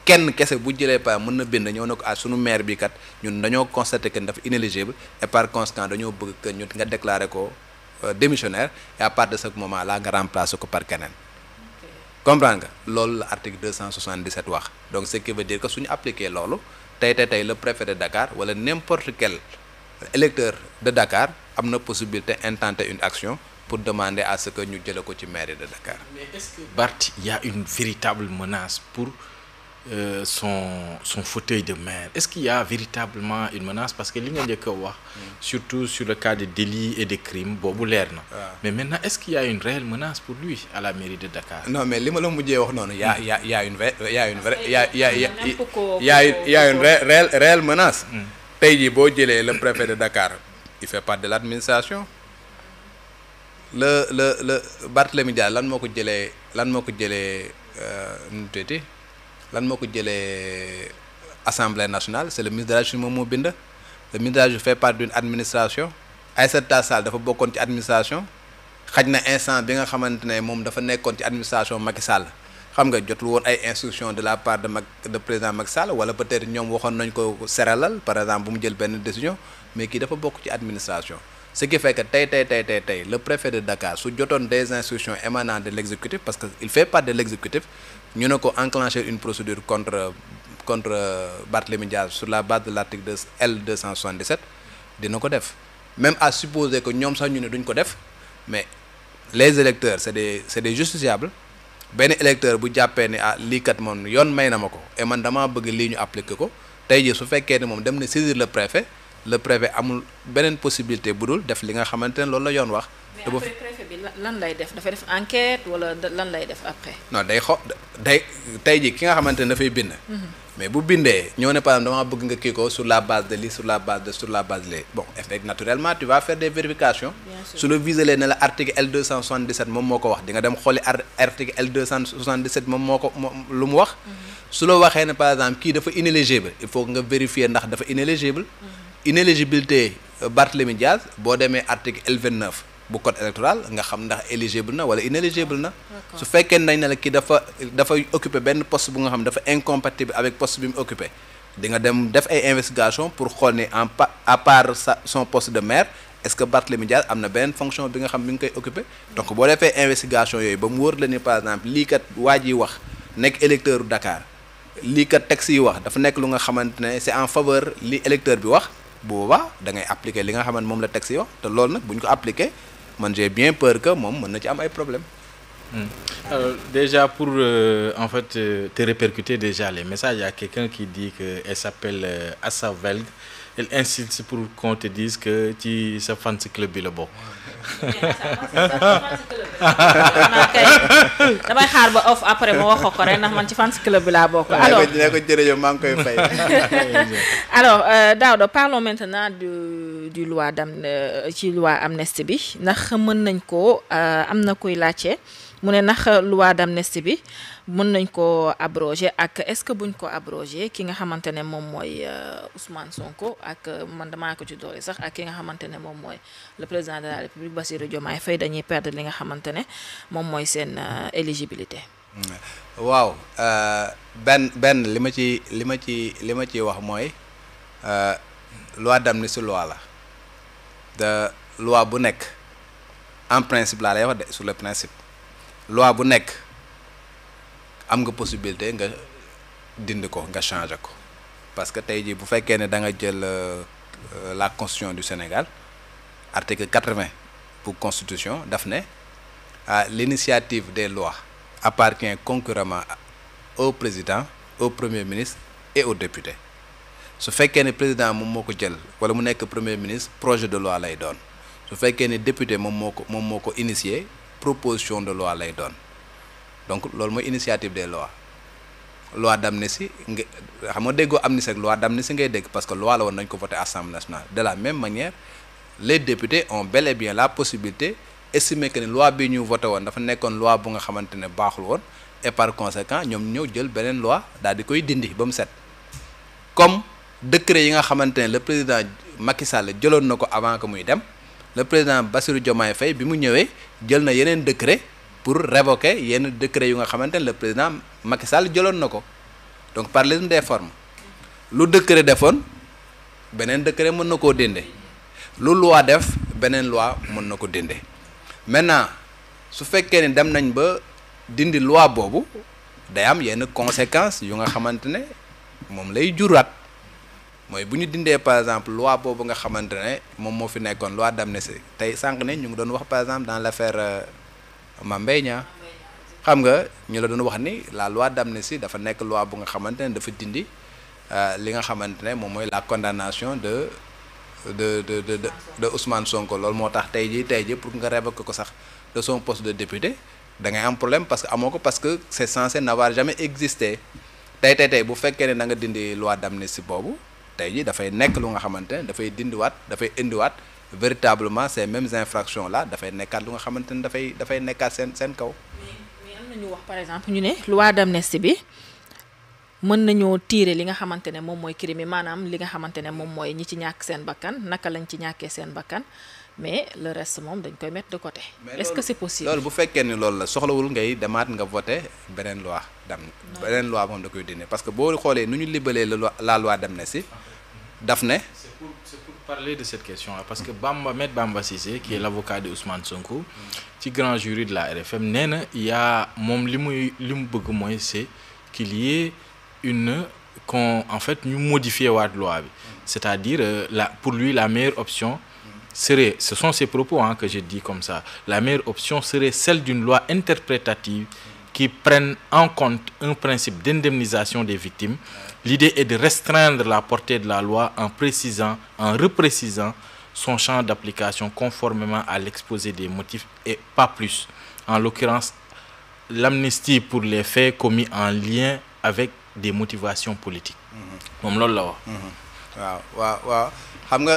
kenn kese bu jëlee pa mën na bind ñëw na ko sunu maire bi kat ñun dañoo constater que ni dafa inéligible et par conséquent dañoo bëgg que ñu nga déclarer ko démissionnaire et à partir de ce moment là nga remplacer ko par keneen. comprendre nga loolu la article 277 wax donc ce qui veut dire que suñu appliquer loolu tey le préfet de Dakar wala n'importe quel électeur de Dakar am na possibilité intenter une action pour demander à ce que ñu jële ko ci mairie de Dakar.
Mais est-ce que Barth, il y a une véritable menace pour son fauteuil de maire? Est-ce qu'il y a véritablement une menace? Parce que li nga njëkk a wax surtout sur le cas des délits et des crimes boobu leer na. Mais maintenant est-ce qu'il y a une réelle menace pour lui à la mairie de Dakar?
Non mais li ma la mujjee wax noonu y a une réelle menace. Tey jii boo jëlee le préfet de Dakar il fait partie de l'administration. le Barthélémy Dias lan moo ko jëlee nu tuuti lan moo ko jëlee Assemblée nationale c'est le ministre de la Justice moom moo bind. Le ministre de la Justice fait partie d'une administration. Aïssata Tall Sall dafa bokkoon ci administration xaj na instant bi nga xamante ne moom dafa nekkoon ci administration Macky Sall xam nga jotul woon ay instructions de la part de président Macky Sall wala peut-être ñoom waxoon nañ ko seralal par exemple bu mu jël benn décision mais kii dafa bokk ci administration. Ce qui fait que tey le préfet de Dakar su jotoon des instructions émanant de l'exécutif parce que il fait partie de l'exécutif ñu ne ko enclencher une procédure contre Barthélémy Dias sur la base de l'article L277 dina ko def même à supposer que ñoom sax ñu ne duñ ko def mais les électeurs c'est des justiciables benn électeur bu jàppee ne lii kat moom yoon may na ma ko et man damaa bëgg lii ñu appliquer ko tey jii su fekkee ne moom dem na saisir le préfet amul beneen possibilité bu dul def li nga xamante ne loolu la yoon wax.
mais après préfet bi lan lay def dafay def enquête wala lan lay def après.
non day tey jii ki nga xamante ne dafay bind. mais bu bindee ñëw ne par exemple damaa bëgg nga kii ko sur la base de lii sur la base de lii bon effectivement naturellement tu vas faire des vérifications. su la viselee ne la article L277 moom moo ko wax di nga dem xooli article L277 moom moo ko lu mu wax. su la waxee ne par exemple kii dafa inéligible il faut nga vérifier ndax dafa inéligible. Inéligibilité Barthélémy Dias boo demee article L29 bu code électoral nga xam ndax éligible na wala inéligible na. su fekkee nañ ne la kii dafa occuper benn poste bu nga xam dafa incompatible avec poste bi mu occupé di nga dem def ay investigation pour xool ni à part son poste de maire est-ce que Barthélémy Dias am na beneen fonction bi nga xam mi ngi koy occupé. donc boo defee investigation yooyu ba mu wóor la ni par exemple lii kat waa ji wax nekk électeur Dakar lii kat texte yi wax dafa nekk lu nga xamante ne c'est en faveur li électeur bi wax. bu boobaa da ngay appliquer li nga xamante moom la texte yi wax te loolu nag bu ñu ko appliquer man j'ai bien peur que moom mën na ci am ay problèmes.
Alors déjà pour en fait te répercuter déjà les messages, il y a quelqu'un qui dit que elle s'appelle Assa Velg elle insiste pour qu'on te dise que ci sa fans club bi la bokk.
damay xaar ba off après ma waxoo ko rek ndax man ci fans club bi laa bokk. alors
ne ko jërëjëf maa ngi koy fay.
alors Daouda, parlons maintenant du loi ci loi amnistie bi ndax mën nañ ko am na kuy laajte mu ne ndax loi d'amnistie bi mën nañ ko abroger ak est-ce que buñ ko abroger ki nga xamante ne moom mooy Ousmane Sonko ak man damaa ko ci doole sax ak ki nga xamante ne moom mooy le président de la République Bassirou Diomaye Faye dañuy perdre li nga xamante ne moom mooy seen éligibilité.
waaw benn li ma ciy wax mooy loi d'amnistie loi la de loi bu nekk en principe laa lay wax de sur le principe loi bu nekk am nga possibilité nga dindi ko nga changer ko parce que tey jii bu fekkee ne da nga jël la constitution du Sénégal article 80 pour constitution daf ne l'initiative des lois appartient concurremment au président, au premier ministre et aux députés. su fekkee ne président moom moo ko jël wala mu nekk premier ministre projet de loi lay doon su fekkee ne député moom moo ko initier proposition de loi lay doon donc loolu mooy initiative des lois loi d'amnistie nga xam nga déggoo amnistie ak loi d'amnistie ngay dégg parce que loi la woon nañ ko voté Assemblée nationale de la même manière les députés ont bel et bien la possibilité estimer que ne loi bi ñu voté woon dafa nekkoon loi bu nga xamante ne baaxul woon et par conséquent ñoom ñëw jël beneen loi daal di koy dindi ba mu set comme décret yi nga xamante ne le président Macky Sall jëloon na ko avant que muy dem le président Bassirou Diomaye Faye bi mu ñëwee jël na yeneen décret pour révoquer yenn décret yu nga xamante ne le président Macky Sall jëloon na ko donc par l'une des formes lu décret defoon beneen décret mën na koo dinde lu loi def beneen loi mën na ko dinde maintenant su fekkee ne dem nañ ba dindi loi boobu day am yenn conséquences yu nga xamante ne moom lay juraat mooy bu ñu dindee par exemple loi boobu nga xamante ne moom moo fi nekkoon loi d'amnistie tey sànq ne ñu ngi doon wax par exemple dans l'affaire Mame Mbaye Niang xam nga ñu la doon wax ni la loi d'amnistie dafa nekk loi bu nga xamante ne dafa dindi li nga xamante ne moom mooy la condamnation de Ousmane Sonko loolu moo tax tey jii pour nga révoquer ko sax de son poste de député da ngay am problème parce que amoo ko parce que c'est censé n'avoir jamais existé tey bu fekkee ne da nga dindi loi d'amnistie boobu tey jii dafay nekk lu nga xamante ne dafay indiwaat véritablement ces mêmes infractions là dafay nekkaat lu nga xamante ne dafay nekkaat seen kaw.
mais am na ñu wax par exemple ñu ne loi d'amnistie bi mën nañoo tirer li nga xamante ne moom mooy crime maanaam li nga xamante ne moom mooy ñi ci ñàkk seen bakkan naka lañ ci ñàkkee seen bakkan mais le reste moom dañ koy mettre de côté. Est-ce que c'est possible.
loolu bu fekkee ni loolu la soxlawul ngay demaat nga voter beneen loi beneen loi moom da koy dindi parce que boo xoolee nu ñu libalee la loi d'amnistie daf ne.
c'est pour parler de cette question-là parce que Maître Bamba Cissé qui est l'avocat de Ousmane Sonko ci grand jury de la RFM nee na yaa moom li mu bëgg mooy c'est qu'il y ait en fait ñu modifier waat loi bi c'est-à-dire pour lui la meilleure option serait, ce sont ses propos que je dis comme ça, la meilleure option serait celle d'une loi interprétative qui prenne en compte un principe d'indemnisation des victimes. L'idée est de restreindre la portée de la loi en reprécisant son champ d'application conformément à l'exposé des motifs et pas plus. En l'occurrence, l'amnistie pour les faits commis en lien avec des motivations politiques. moom loolu la wax.
waaw xam nga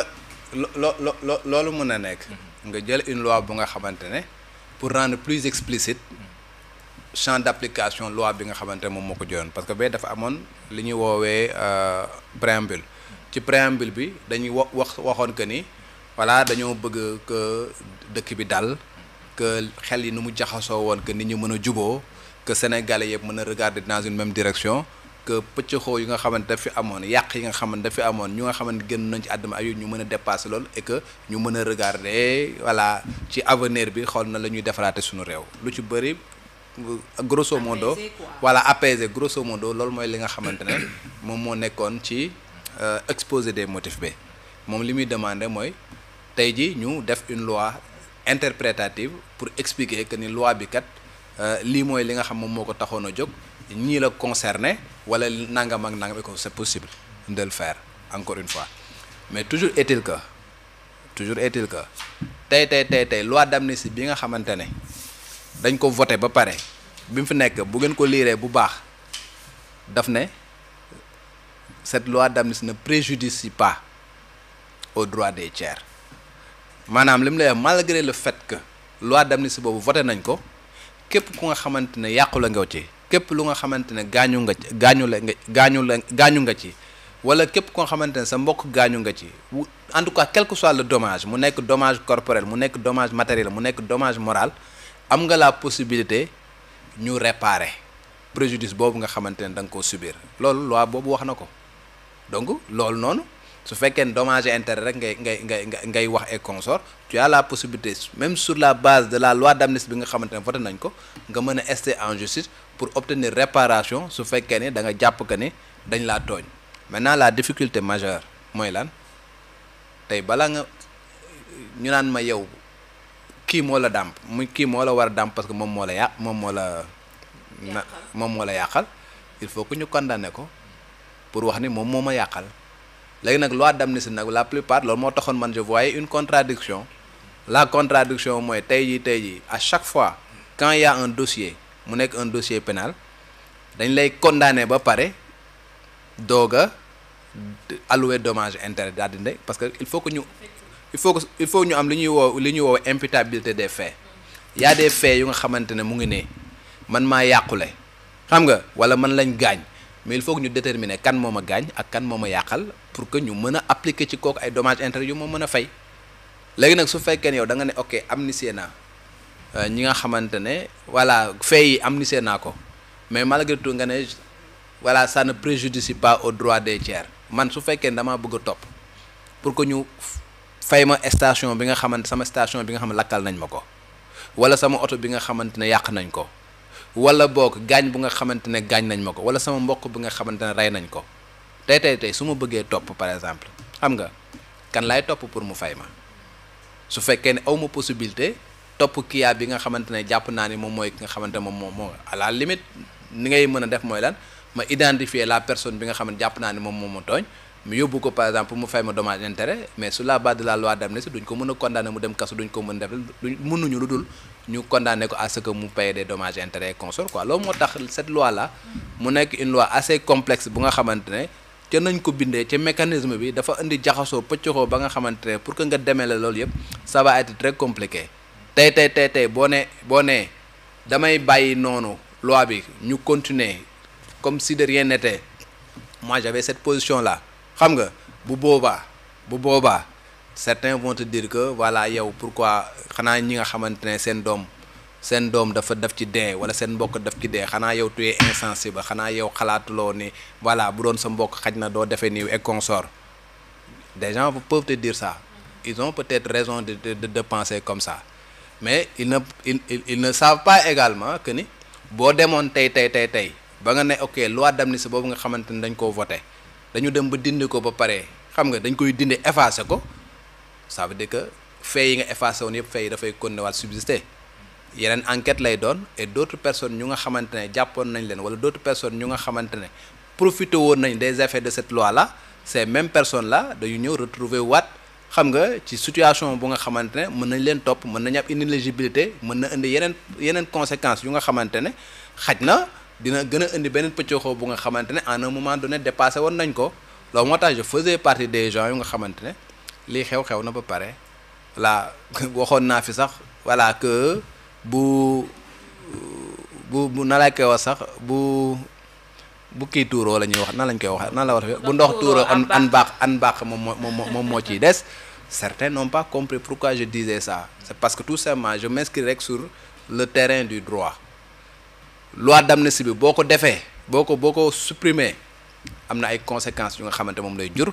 loolu mën a nekk. nga jël une loi bu nga xamante ne pour rendre plus explicite champ d'application loi bi nga xamante ne moom moo ko jëloon parce que ba dafa amoon li ñuy woowee préambule ci préambule bi dañuy waxoon que ni voilà dañoo bëgg que dëkk bi dal que xel yi nu mu jaxasoo woon que nit ñi mën a juboo que sénégalais yëpp mën a regarder dans une même direction que pëccëxoo yi nga xamante daf fi amoon yàq yi nga xamante daf fi amoon ñu nga xamante génn nañ ci àdduna ay ñu mën a dépasser loolu et que ñu mën a regarder voilà ci avenir bi xool na la ñuy defaraate suñu réew lu ci bëri grosso modo voilà apaiser grosso modo loolu mooy li nga xamante ne moom moo nekkoon ci exposé des motifs bi moom li muy demander mooy tey ji ñu def une loi interprétative pour expliquer que ni loi bi kat lii mooy li nga xam moom moo ko taxoon a jóg ñii la concerné wala nangam ak nangam ko c'est possible de le faire encore une fois mais toujours est-il que tey loi d'amnistie bi nga xamante ne dañ ko voté ba pare bi mu fi nekk bu ngeen ko liiree bu baax daf ne cette loi d'amnistie ne préjudicie pas aux droits des tiers maanaam li mu lay wax malgré le fait que loi d'amnistie boobu voté nañ ko képp ku nga xamante ne yàqu la nga ci képp lu nga xamante ne gaañu nga ci wala képp ku nga xamante ne sa mbokk gaañu nga ci en tout cas quel que soit le dommage mu nekk dommage corporel mu nekk dommage matériel mu nekk dommage moral am nga la possibilité ñu réparer préjudice boobu nga xamante ne da nga koo subir loolu loi boobu wax na ko donc loolu noonu su fekkee ne dommage et intérêt rek ngay wax et consort tu as la possibilité même sur la base de la loi d'amnistie bi nga xamante ne voté nañ ko nga mën a ester en justice pour obtenir réparation su fekkee ne da nga jàpp que ne dañ laa tooñ maintenant la difficulté majeure mooy lan tey balaa nga ñu naan ma yow kii moo la dàmp muy kii moo la war a dàmp parce que moom moo la yàqal il faut que ñu condamné ko pour wax ni moom moo ma yàqal léegi nag loi d'amnistie nag la plupart loolu moo taxoon man je voyais une contradiction la contradiction mooy tey jii à chaque fois quand il y a un dossier mu nekk un dossier pénal dañ lay condamné ba pare doog a allouer dommage intérêt daal di ndey parce que il faut ñu am li ñuy woow imputabilité des faits y a des faits yu nga xamante ne mu ngi ne man maa yàqule xam nga wala man lañ gaañ mais il faut que ñu déterminer kan moo ma gaañ ak kan moo ma yàqal pour que ñu mën a appliquer ci kooku ay dommages intérêts yu moo mën a fay léegi nag su fekkee ne yow da nga ne ok amnistié naa ñi nga xamante ne voilà faits yi amnistié naa ko mais malgré tout nga ne voilà ça ne préjudicie pas aux droits des tiers man su fekkee ne damaa bëgg a topp pour que ñu fay ma station bi nga xamante sama station bi nga xam ne lakkal nañ ma ko wala sama oto bi nga xamante ne yàq nañ ko wala boog gaañ bu nga xamante ne gaañ nañ ma ko wala sama mbokk bi nga xamante ne rey nañ ko tey su ma bëggee topp par exemple xam nga kan laay topp pour mu fay ma su fekkee ne aw ma possibilité topp kiyaa bi nga xamante ne jàpp naa ni moom mooy ki nga xamante ne moom à la limite ni ngay mën a def mooy lan ma identifier la personne bi nga xam ne jàpp naa ni moom moo ma tooñ mu yóbbu ko par exemple pour mu fay ma dommage intérêt mais sur la base de la loi d'amnistie duñ ko mën a condamner mu dem kaso duñ ko mën def mënuñu lu dul ñu condamner ko à ce que mu paye des dommages intérêts et consorts quoi loolu moo tax cette loi là mu nekk une loi assez complexe bu nga xamante ne ca nañ ko bindee ca mécanisme bi dafa indi jaxasoo pëccoxoo ba nga xamante ne pour que nga demee la loolu yëpp ça va être très compliqué tey boo nee damay bàyyi noonu loi bi ñu continuer comme si de rien n'était moi j'avais cette position là xam nga bu boobaa certains vont te dire que voilà yow pourquoi xanaa ñi nga xamante ne seen doom dafa def ci dee wala seen mbokk daf ci dee xanaa yow tu es insensible xanaa yow xalaatuloo ni voilà bu doon sa mbokk xaj na doo defee nii et consort des gens peuvent te dire ça ils ont peut-être raison de penser comme ça mais ils ne savent pas également que ni boo demoon tey ba nga ne ok loi d'amnistie boobu nga xamante ni dañ koo voté dañu dem ba dindi ko ba pare xam nga dañ koy dindi effacé ko ça veut dire que faits yi nga effacé woon yëpp faits yi dafay continuer waat subsister yeneen enquête lay doon et d'autres personnes ñu nga xamante ne jàppoon nañ leen wala d'autres personnes ñu nga xamante ne profité woon nañ des effets de cette loi là ces mêmes personnes là dañu ñëw retrouver waat xam nga ci situation bu nga xamante ne mën nañ leen topp mën nañu am inéligibilité mën na indi yeneen conséquences yu nga xamante ne xaj na dina gën a indi beneen pëccoxoo bu nga xamante ne en un moment donné dépassé woon nañ ko loolu moo tax je faisais partie des gens yu nga xamante ne lii xew na ba pare voilà waxoon naa fi sax voilà que bu na la koy wax sax bu kii tuuroo la ñuy wax nan lañ koy wax nan la war bu ndox tuuroo an baax moom moo ciy des certains n'ont pas compris pourquoi je disais ça c'est parce que tout simplement je m'inscris rek sur le terrain du droit loi d'amnistie bi boo ko defee boo ko supprimer am na ay conséquences yu nga xamante moom lay jur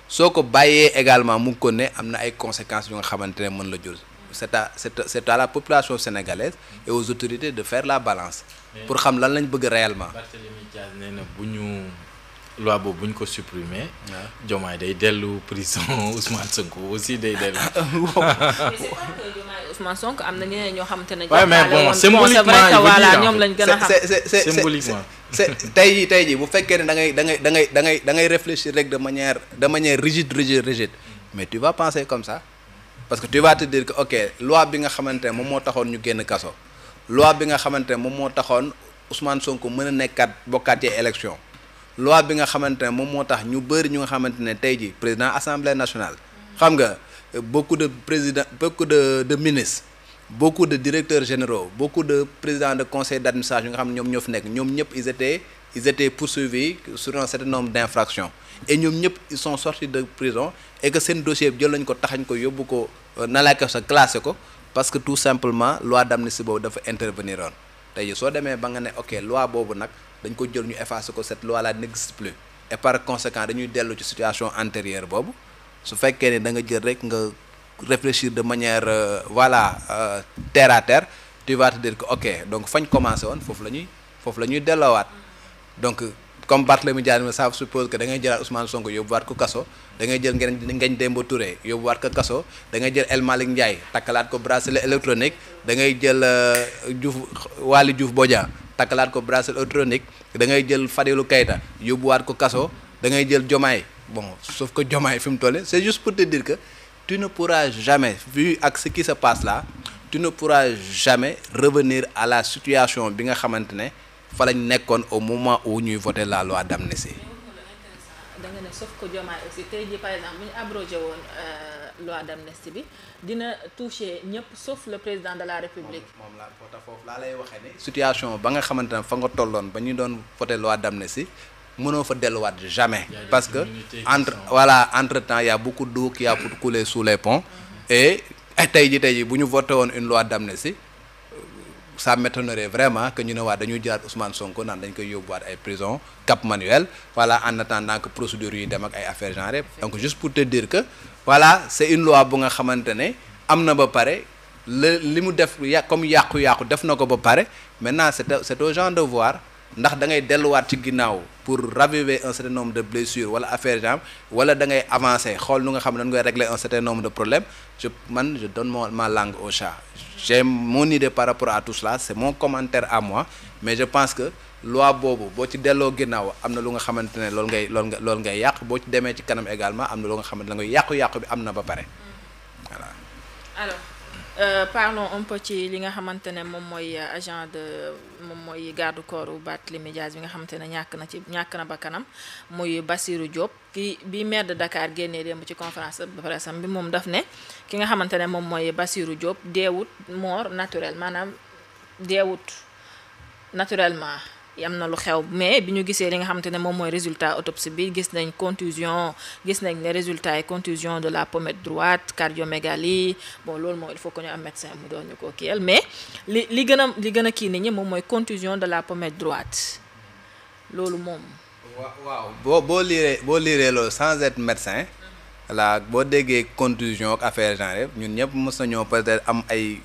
soo ko bàyyee également mu ngi ko ne am na ay conséquences yu nga xamante ne mën la jur c'est à la population sénégalaise et aux autorités de faire la balance pour xam lan lañ bëgg réellement.
Barthélémy Dias nee na bu ñu loi boobu bu ñu ko supprimer. Diomaye day dellu prison Ousmane Sonko aussi day dellu.
mais c'est pas que Diomaye Ousmane Sonko am na ñeneen ñoo xamante ne.
mais bon symboliquement
voilà ñoom lañ gën a xam.
symboliquement
c'est tey jii bu fekkee ne da ngay réfléchir rek de manière rigide mais tu vas penser comme ça parce que tu vas te dire que ok loi bi nga xamante ne moom moo taxoon ñu génn kaso loi bi nga xamante ne moom moo taxoon Ousmane Sonko mën a nekkaat bokkaat ci élection loi bi nga xamante ne moom moo tax ñu bëri ñu nga xamante ne tey jii président assemblée nationale xam nga beaucoup de ministres beaucoup de directeurs généraux beaucoup de présidents de conseil d'administration nga xam ne ñoom ñoo fi nekk ñoom ñëpp ils étaient poursuivis sur un certain nombre d'infractions et ñoom ñëpp ils sont sortis de prison et que seen dossier bi jël nañ ko taxañ ko yóbbu ko na la ko sa classé ko parce que tout simplement loi d'amnistie boobu dafa intervenir oon tey soo demee ba nga ne ok loi boobu nag dañ ko jël ñu effacer ko cette loi là n'existe plus et par conséquent dañuy dellu ci situation antérieure boobu su fekkee ne da nga jël rek nga réfléchir de manière terre à terre tu vas te dire que ok donc fañ commencé woon foofu la ñuy delloowaat donc comme Barthélémy Dias ça suppose que da ngay jëlaat Ousmane Sonko yóbbuwaat ko kaso da ngay jël Ngagne Demba Touré yóbbuwaat ko kaso da ngay jël El Malick Ndiaye takkalaat ko bracelet électronique da ngay jël Waly Diouf Bodian takkalaat ko bracelet électronique da ngay jël Fadilou Keita yóbbuwaat ko kaso da ngay jël Diomaye bon sauf que Diomaye fi mu toll c'est juste pour te dire que tu ne pourras jamais vu ak ce qui se passe là tu ne pourras jamais revenir à la situation bi nga xamante ne fa lañ nekkoon au moment où ñuy voter la loi d'amnistie.
da nga ne sauf que Diomaye aussi tey jii par exemple bu ñu abrogé woon loi d'amnistie bi dina toucher ñëpp sauf le président de la République.
moom laa foofu laa lay waxee ne. situation ba nga xamante ne fa nga tolloon ba ñu doon voter loi d'amnistie mënoo fa delluwaat jamais. parce que entre temps y a beaucoup d'eau qui a coulé sous les ponts. et tey jii bu ñu voté woon une loi d'amnistie ça m'étonnerait vraiment que ñu ne waa dañuy jëlaat Ousmane Sonko naan dañ koy yóbbuwaat ay prison Cap Manuel en attendant que procédures yi dem ak ay affaires genre donc juste pour te dire que c'est une loi bu nga xamante ne am na ba pare li mu def comme yàqu-yàqu def na ko ba pare maintenant c'est aux gens de voir ndax da ngay delluwaat ci ginnaaw pour raviver un certain nombre de blessures wala affaire genre wala da ngay avancer xool nu nga xam ne dañ koy régler un certain nombre de problèmes je donne ma langue au chat. J'ai mon idée par rapport à tout cela c'est mon commentaire à moi mais je pense que loi boobu boo ci delloo ginnaaw am na lu nga xamante ne loolu ngay yàq boo ci demee ci kanam également am na lu nga xamante ne la ngay yàqu-yàqu bi am na ba pare voilà.
Alors parlons un peu ci li nga xamante ne moom mooy garde corps u Barthélémy Dias bi nga xamante ne ñàkk na ba kanam muy Bassirou Diop bi maire de Dakar génnee démb ci conférence de presse bi moom daf ne ki nga xamante ne moom mooy Bassirou Diop deewut mort naturelle maanaam deewut naturellement am na lu xew mais bi ñu gisee li nga xamante ne moom mooy résultat autopsie bi gis nañ contusion gis nañ les résultats et contusion de la pommette droite cardiomégalie bon loolu moom il faut que ñu am médecin mu doon ñu ko kiyal mais li gën a kii nit ñi moom mooy contusion de la pommette droite loolu moom.
waaw boo liiree loolu sans être médecin boo déggee contusion ak affaire genre ñun ñëpp mës nañoo peut-être am ay.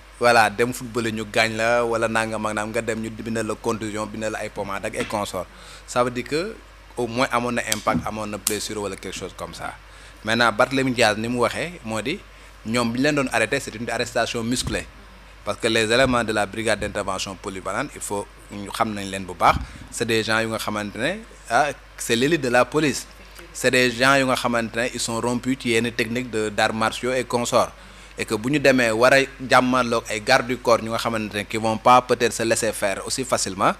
dem football ñu gaañ la wala nangam ak naam nga dem ñu bindal la contusion bindal la ay pommade ak ay consort ça veut dire que au moins amoon na impact amoon na blessure wala quelque chose comme ça maintenant Barthélémy Dias ni mu waxee moo di ñoom bi ñu leen doon arrêté c'est une arrestation musclée parce que les éléments de la brigade d'intervention polyvalente il faut ñu xam nañ leen bu baax c'est des gens yu nga xamante ne c'est l'élite de la police c'est des gens yu nga xamante ne ils sont rompus ci yenn techniques d'arts martiaux et consorts et que bu ñu demee war a jàmmanloog ay garde du corps ñu nga xamante ne qui vont pas peut-être se laisser faire aussi facilement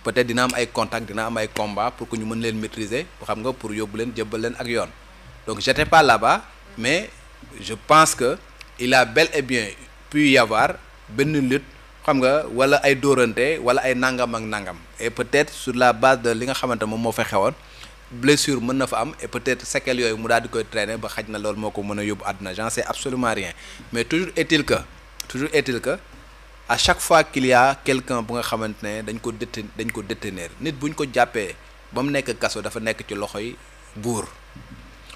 peut-être dina am ay contacts dina am ay combats pour que ñu mën leen maîtriser xam nga pour yóbbu leen jëbbal leen ak yoon donc j'étais pas là-bas mais je pense que il a bel et bien pu y avoir benn lutte xam nga wala ay dóorante wala ay nangam ak nangam et peut-être sur la base de li nga xamante moom moo fa xewoon blessure mën na fa am et peut-être séquelles yooyu mu daal di koy traîner ba xaj na loolu moo ko mën a yóbbu àdduna j'en sais absolument rien mais toujours est-il que à chaque fois qu'il y a quelqu'un bu nga xamante ne dañ ko détenir nit bu ñu ko jàppee ba mu nekk kaso dafa nekk ci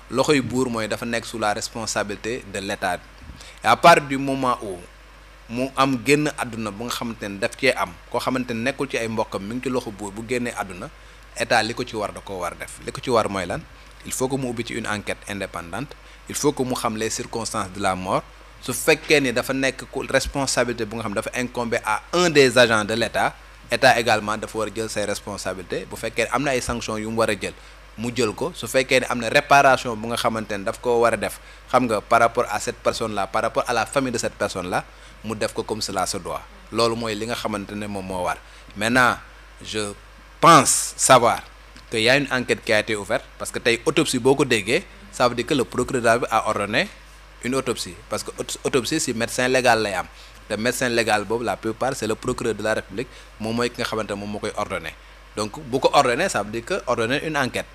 loxoy buur mooy dafa nekk sous la responsabilité de l'État et à partir du moment où mu am génn àdduna bu nga xamante ne daf cee am koo xamante ne nekkul ci ay mbokkam mi ngi ci loxo buur bu génnee àdduna état li ko ci war da koo war def li ko ci war mooy lan il faut que mu ubbi ci une enquête indépendante il faut que mu xam les circonstances de la mort su fekkee ni dafa nekk responsabilité bu nga xam dafa incombé à un des agents de l'État état également dafa war a jël ses responsabilités bu fekkee ne am na ay sanctions yu mu war a jël mu jël ko su fekkee ne am na réparation bu nga xamante ne daf ko war a def xam nga par rapport à cette personne là par rapport à la famille de cette personne là mu def ko comme cela se doit loolu mooy li nga xamante ne moom moo war maintenant je pense savoir que y a une enquête qui a été ouverte parce que tey autopsie boo ko déggee ça veut dire que le procureur a ordonné une autopsie parce que autopsie si médecin légal lay am te médecin légal boobu la plupart c'est le procureur de la République moom mooy ki nga xamante ne moom moo koy ordonné donc bu ko ordonné ça veut dire que ordonné une enquête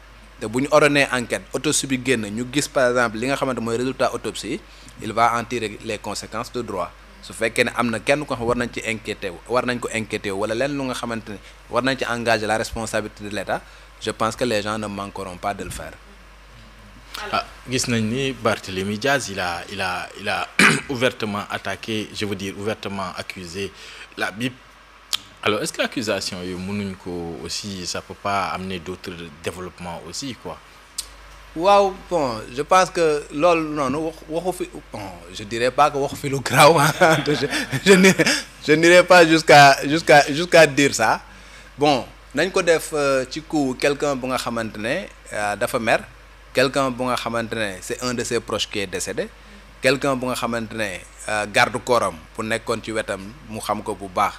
te bu ñu ordonné enquête autopsie bi génn ñu gis par exemple li nga xamante mooy résultat autopsie il va en tirer les conséquences de droit su fekkee ne am na kenn ko xam war nañ ci inquiété wu war nañ ko inquiété wu wala lenn lu nga xamante ne war nañ ci engager la responsabilité de l'État je pense que les gens ne manqueront pas de le faire.
Ah, gis nañ ni Barthélémy Diaz il a ouvertement attaqué, je veux dire ouvertement accusé la BIP. Alors est-ce que l'accusation yi mënuñ ko aussi ça peut pas amener d'autres développements aussi quoi?
waaw bon je pense que loolu noonu waxu fi bon je dirais pas que waxu fi lu grave je n'irai pas jusqu'à dire ça bon nañ ko def ci coup quelqu'un bu nga xamante ne dafa mer quelqu'un bu nga xamante ne c'est un de ses proches qui est décédé quelqu'un bu nga xamante ne garde corps am bu nekkoon ci wetam mu xam ko bu baax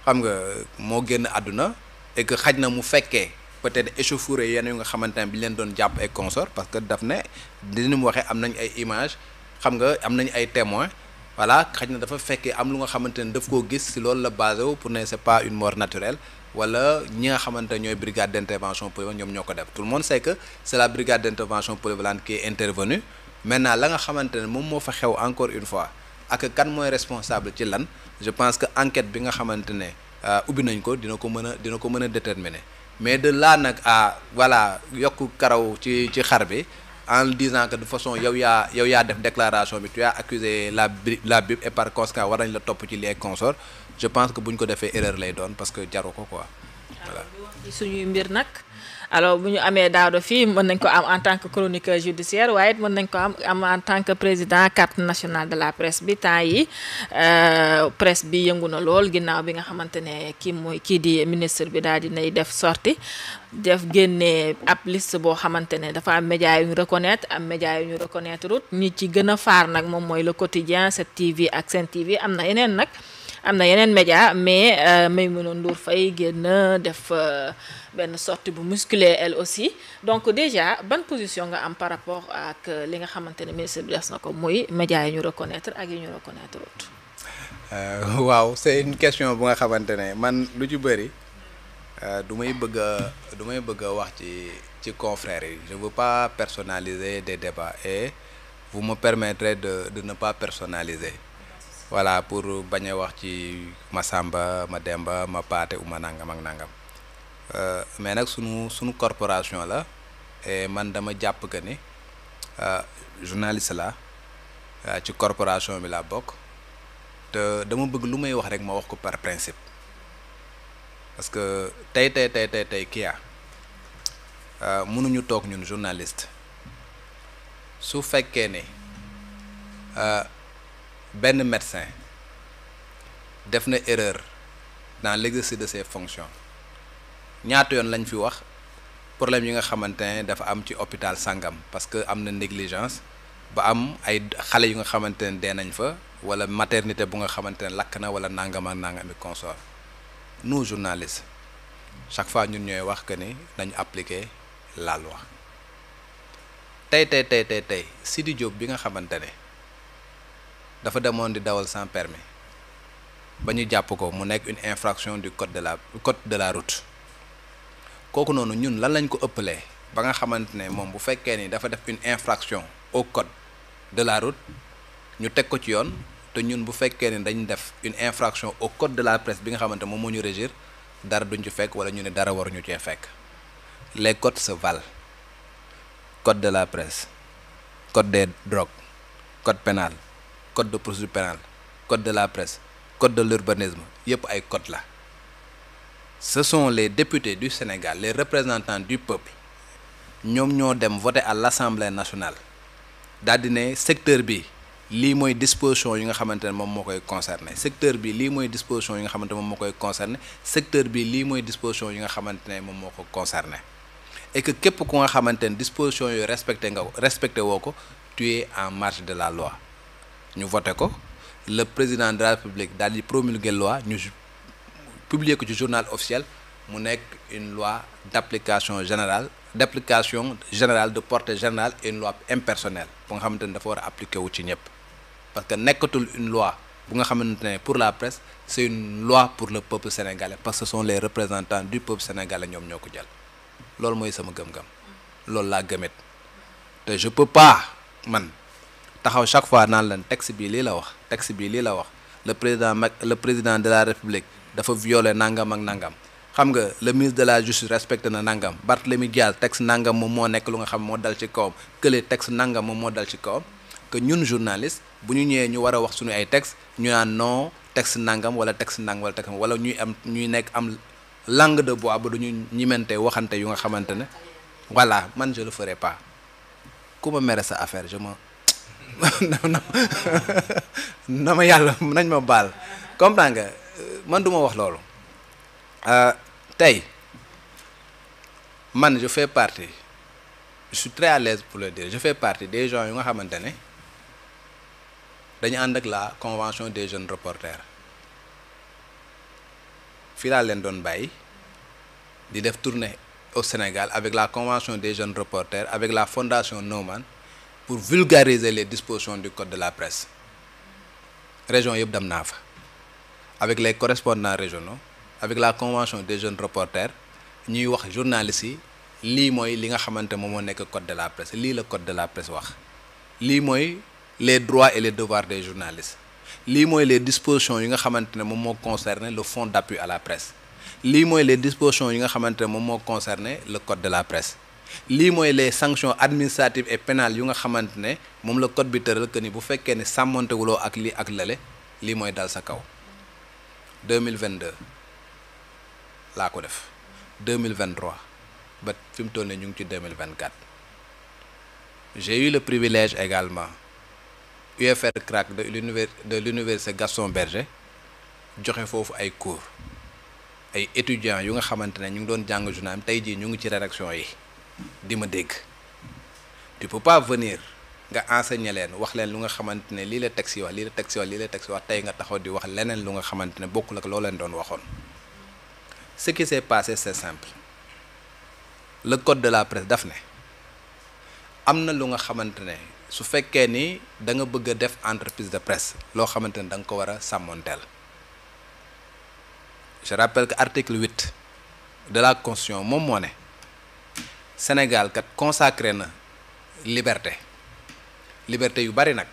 xam nga moo génn àdduna et que xaj na mu fekkee peut-être échauffourée yenn yu nga xamante ne bi leen doon jàpp ay consort parce que daf ne dina mu waxee am nañ ay images xam nga am nañ ay témoins voilà xaj na dafa fekkee am lu nga xamante ne daf koo gis si loolu la basé wu pour ne c'est pas une mort naturelle wala ñi nga xamante ne ñooy brigade d'intervention polyvalente ñoom ñoo ko def tout le monde sait que c'est la brigade d'intervention polyvalente qui est intervenue maintenant la nga xamante ne moom moo fa xew encore une fois ak kan mooy responsable ci lan je pense que enquête bi nga xamante ne ubbi nañ ko dina ko mën a déterminer mais de là nag à voilà yokk karaw ci xar bi en disant que de façon yow yaa def déclaration bi tu as accusé la BIP et par conséquent war nañ la topp ci les consorts je pense que bu ñu ko defee erreur lay doon parce que jaru ko quoi voilà.
ci suñuy mbir nag alors bu ñu amee Daouda fii mën nañ ko am en tant que chroniqueur judiciaire waaye it mën nañ ko am en tant que président carte nationale de la presse bi temps yi presse bi yëngu na lool ginnaaw bi nga xamante ne kii di ministre bi daal dinay def sortie def génne ab liste boo xamante ne dafa am média yu ñu reconnaître am média yu ñu reconnaître rut ñi ci gën a faar nag moom mooy le quotidien 7TV ak Sen TV am na yeneen média mais Maïmouna Ndour Faye génn def benn sortie bu musclée elle aussi donc déjà ban position nga am par rapport ak li nga xamante ne ministre bi des na ko muy média yi ñu reconnaître ak yi ñu reconnaître wut
waaw c'est une question bu nga xamante ne man lu ci bëri du may bëgg a wax ci confrères yi je veux pas personnaliser des débats et vous me permettrez de ne pas personnaliser voilà pour bañ a wax ci ma Samba ma Demba ma Paate ou ma nangam ak nangam mais nag sunu corporation la et man dama jàpp que ni journaliste la ci corporation bi laa bokk te dama bëgg lu may wax rek ma wax ko par principe parce que tey kii mënuñu toog ñun journaliste su fekkee ne benn médecin def na erreur dans l'exercice de ses fonctions ñaata yoon lañ fi wax problème yi nga xamante ne dafa am ci hôpital sangam parce que am na négligence ba am ay xale yu nga xamante ne dee nañ fa wala maternité bu nga xamante ne lakk na wala nangam ak nangami consort nous journalistes chaque fois ñun ñooy wax que ni nañu appliquer la loi tey Sidi Diop bi nga xamante ne dafa demoon di dawal sans permis ba ñu jàpp ko mu nekk une infraction du code de la route kooku noonu ñun lan lañ ko ëppalee ba nga xamante ne moom bu fekkee ni dafa def une infraction au code de la route ñu teg ko ci yoon te ñun bu fekkee ni dañ def une infraction au code de la presse bi nga xamante moom moo ñu régir dara duñ ci fekk wala ñu ne dara waruñu cee fekk les codes se valent code de la presse code des drogues code pénal code de procédure pénale code de la presse code de l'urbanisme yëpp ay code la ce sont les députés du Sénégal les représentants du peuple ñoom ñoo dem voter à l'Assemblée nationale daal di ne secteur bi lii mooy disposition yi nga xamante ne moom moo koy concerné secteur bi lii mooy disposition yi nga xamante ne moom moo koy concerné secteur bi lii mooy disposition yi nga xamante ne moom moo ko concerné et que képp ku nga xamante ne disposition yooyu respecté woo ko tu es en marge de la loi ñu voté ko le président de la République daal di promulguer loi ñu publier ko ci journal officiel mu nekk une loi d'application générale de portée générale et une loi impersonnelle bu nga xamante ne dafa war a appliquer wu ci ñëpp parce que nekkatul une loi bu nga xamante ne pour la presse c'est une loi pour le peuple sénégalais parce que ce sont les représentants du peuple sénégalais ñoom ñoo ko jël loolu mooy sama gëm-gëm loolu laa gëmet te je peux pas man taxaw chaque fois naan leen texte bii lii la wax le président de la République dafa violer nangam ak nangam xam nga le ministre de la justice respecté na nangam Barthélémy Dias texte nangam moom moo nekk lu nga xam moo dal ci kawam kële texte nangam moom moo dal ci kawam que ñun journaliste bu ñu ñëwee ñu war a wax suñu ay texte ñu naan non texte nangam wala texte nangam wala texte wala ñuy nekk am langue de bois ba duñu ñimente waxante yu nga xamante ne voilà man je le ferai pas ku ma mere sa affaire je ma na ma yàlla nañ ma baal comprends nga man du ma wax loolu tey man je fais partie je suis très à l'aise pour le dire je fais partie des gens yu nga xamante ne dañu ànd ak la convention des jeunes reporters fii laa leen doon bàyyi di def tournée au Sénégal avec la convention des jeunes reporters avec la fondation Neumann pour vulgariser les dispositions du code de la presse région yëpp dem naa fa avec les correspondants régionaux avec la convention des jeunes reporters ñuy wax journalistes yi lii mooy li nga xamante moom moo nekk code de la presse lii la code de la presse wax lii mooy les droits et les devoirs des journalistes lii mooy les dispositions yi nga xamante ne moom moo concerné le fonds d'appui à la presse lii mooy les dispositions yi nga xamante ne moom moo concerné le code de la presse lii mooy les sanctions administratives et pénales yu nga xamante ne moom la code bi tëral que ni bu fekkee ne sàmmontewuloo ak lii ak lële lii mooy dal sa kaw 2022 laa ko def 2023 ba fi mu toll ne ñu ngi ci 2024 j'ai eu le privilège également UFR CRAC de l'université Gaston Berger joxe foofu ay cours ay étudiants yu nga xamante ne ñu ngi doon jàng journalisme tey jii ñu ngi ci rédaction yi di ma dégg tu peux pas venir nga enseigner leen wax leen lu nga xamante ne lii la texte yi wax lii la texte yi wax lii la texte yi wax tey nga taxaw di wax leneen lu nga xamante ne bokkul ak loo leen doon waxoon ce qui s'est passé c'est simple le code de la presse daf ne am na lu nga xamante ne su fekkee ni da nga bëgg a def entreprise de presse loo xamante ne da nga ko war a sàmmonteel je rappelle que article 8 de la constitution moom moo ne Sénégal kat consacré na liberté yu bari nag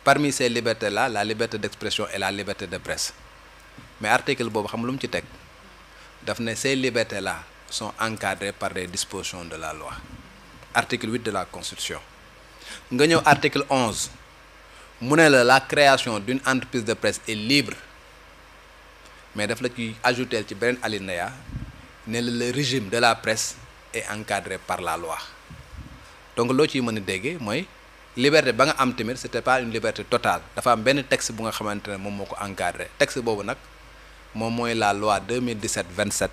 parmi ces libertés là la liberté d'expression et la liberté de presse mais article boobu xam lu mu ci teg daf ne ces libertés là sont encadrées par des dispositions de la loi article 8 de la constitution nga ñëw article 11 mu ne la création d'une entreprise de presse est libre mais daf la ci ajouter ci beneen alinéa ne la le régime de la presse est encadré par la loi donc loo ciy mën a déggee mooy liberté ba nga am tamit c'était pas une liberté totale dafa am benn texte bu nga xamante ne moom moo ko encadré texte boobu nag moom mooy la loi 2017-27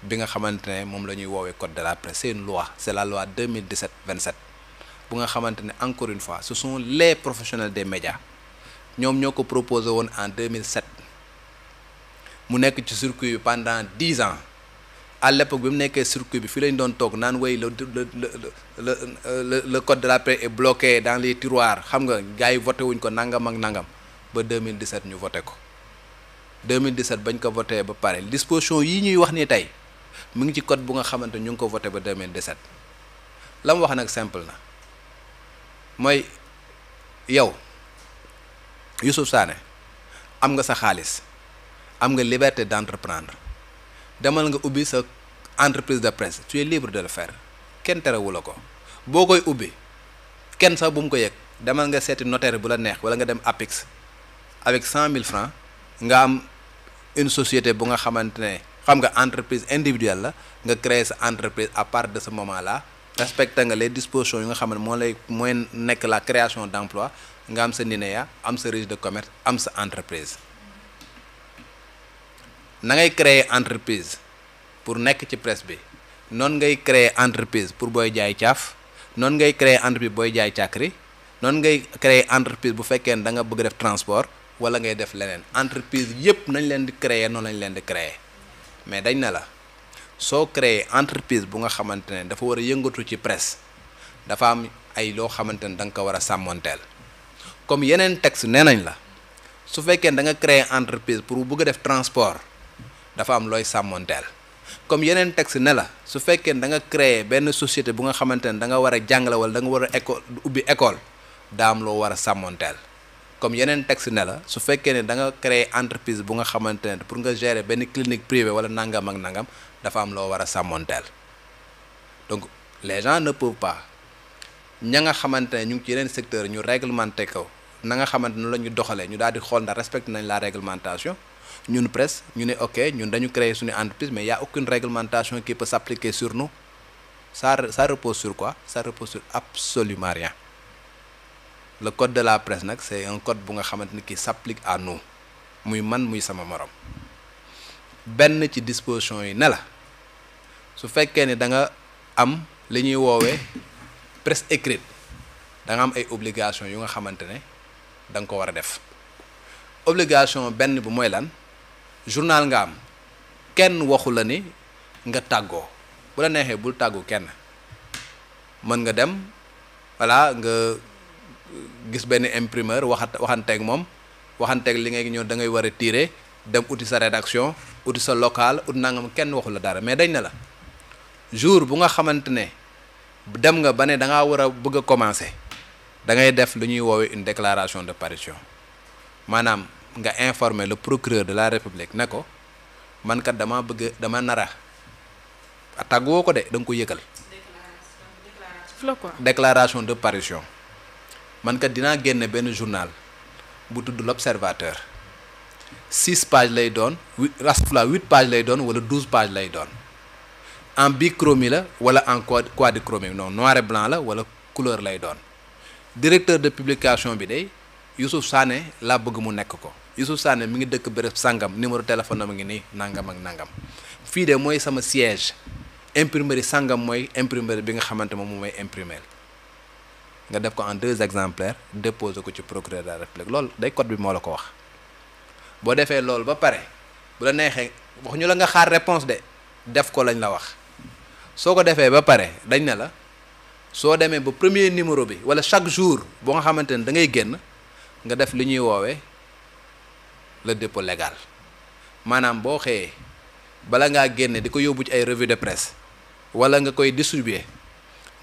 bi nga xamante ne moom la ñuy woowee code de la presse c'est une loi c'est la loi 2017-27 bu nga xamante ne encore une fois ce sont les professionnels des médias ñoom ñoo ko proposé woon en 2007 mu nekk ci circuit bi pendant 10 ans à l'époque bi mu nekkee circuit bi fii lañ doon toog naan way le code de la presse est bloqué dans les tiroirs xam nga gars yi voté wuñ ko nangam ak nangam ba 2017 ñu voté ko 2017 bañ ko voté ba pare disposition yi ñuy wax ni tey mu ngi ci code bu nga xamante ñu ngi ko voté ba 2017 la mu wax nag simple na mooy yow Youssouf Sané am nga sa xaalis am nga liberté d'entreprendre demal nga ubbi sa entreprise de presse tu es libre de le faire kenn terewu la ko boo koy ubbi kenn sax bu mu ko yëg demal nga seeti notaire bu la neex wala nga dem APIX avec 100 000 francs nga am une société bu nga xamante ne xam nga entreprise individuelle la nga créer sa entreprise à partir de ce moment là respecté nga les dispositions yi nga xam ne mooy nekk la création d'emploi nga am sa NINEA am sa registre de commerce am sa entreprise na ngay créer entreprise pour nekk ci presse bi noonu ngay créer entreprise pour booy jaay caaf noonu ngay créer entreprise booy jaay càkkri noonu ngay créer entreprise bu fekkee ne da nga bëgg def transport wala ngay def leneen entreprise yépp nañ leen di créer noonu lañ leen di créer mais dañ ne la soo créer entreprise bu nga xamante ne dafa war a yëngatu ci presse dafa am ay loo xamante ne da nga ko war a sàmmonteel comme yeneen texte nee nañ la su fekkee da nga créer entreprise pour bëgg a def transport dafa am looy sàmmonteel comme yeneen texte ne la su fekkee da nga créer benn société bu nga xamante ne da nga war a jàngale wala da nga war a ubbi école daa am loo war a sàmmonteel comme yeneen texte ne la su fekkee ne da nga créer entreprise bu nga xamante ne pour nga gérer benn clinique privée wala nangam ak nangam dafa am loo war a sàmmonteel donc les gens ne peuvent pas ña nga xamante ne ñu ngi ci yeneen secteur ñu réglementé ko na nga xamante ne la ñu doxalee ñu daal di xool ndax respecté nañ la réglementation ñun presse ñu ne ok ñun dañu créer suñu entreprise mais y a aucune réglementation qui peut s'appliquer sur nous ça repose sur quoi ça repose sur absolument rien le code de la presse nag c'est un code bu nga xamante ni qui s'applique à nous muy man muy sama morom benn ci disposition yi ne la su fekkee ne da nga am li ñuy woowee presse écrite da nga am ay obligation yu nga xamante ne da nga ko war a def obligation benn bu mooy lan journal nga am kenn waxu la ni nga tàggoo bu la neexee bul tàggu kenn mën nga dem voilà nga gis benn imprimeur waxanteeg moom waxanteeg li ngay ñëw da ngay war a tirer dem uti sa rédaction uti sa local uti nangam kenn waxu la dara mais dañ ne la jour bu nga xamante ne dem nga ba ne da ngaa war a bëgg a commencer da ngay def lu ñuy woowee une déclaration de parution maanaam nga informer le procureur de la république ne ko man kat dama nara tàgguwoo ko de da nga ko yëgal. déclaration de parution man kat dinaa génne benn journal bu tudd l'observateur 6 pages lay doon 8 pages lay doon wala 12 pages lay doon en bichromie la wala en quadrichromie non noir et blanc la wala couleur lay doon directeur de publication bi day Youssouf Sané laa bëgg mu nekk ko Youssouf Sané mi ngi dëkk béréb sangam numéro téléphone am ngi nii nangam ak nangam fii de mooy sama siège imprimerie sangam mooy imprimerie bi nga xamante moom mooy imprimer nga def ko en 2 exemplaires déposer ko ci procureur de la république loolu day code bi moo la ko wax boo defee loolu ba pare bu la neexee waxuñu la nga xaar réponse de def ko lañ la wax soo ko defee ba pare dañ ne la soo demee ba premier numéro bi wala chaque jour boo nga xamante ne da ngay génn nga def li ñuy woowee le dépôt légal maanaam boo xëyee bala ngaa génne di ko yóbbu ci ay revue de presse wala nga koy distribuer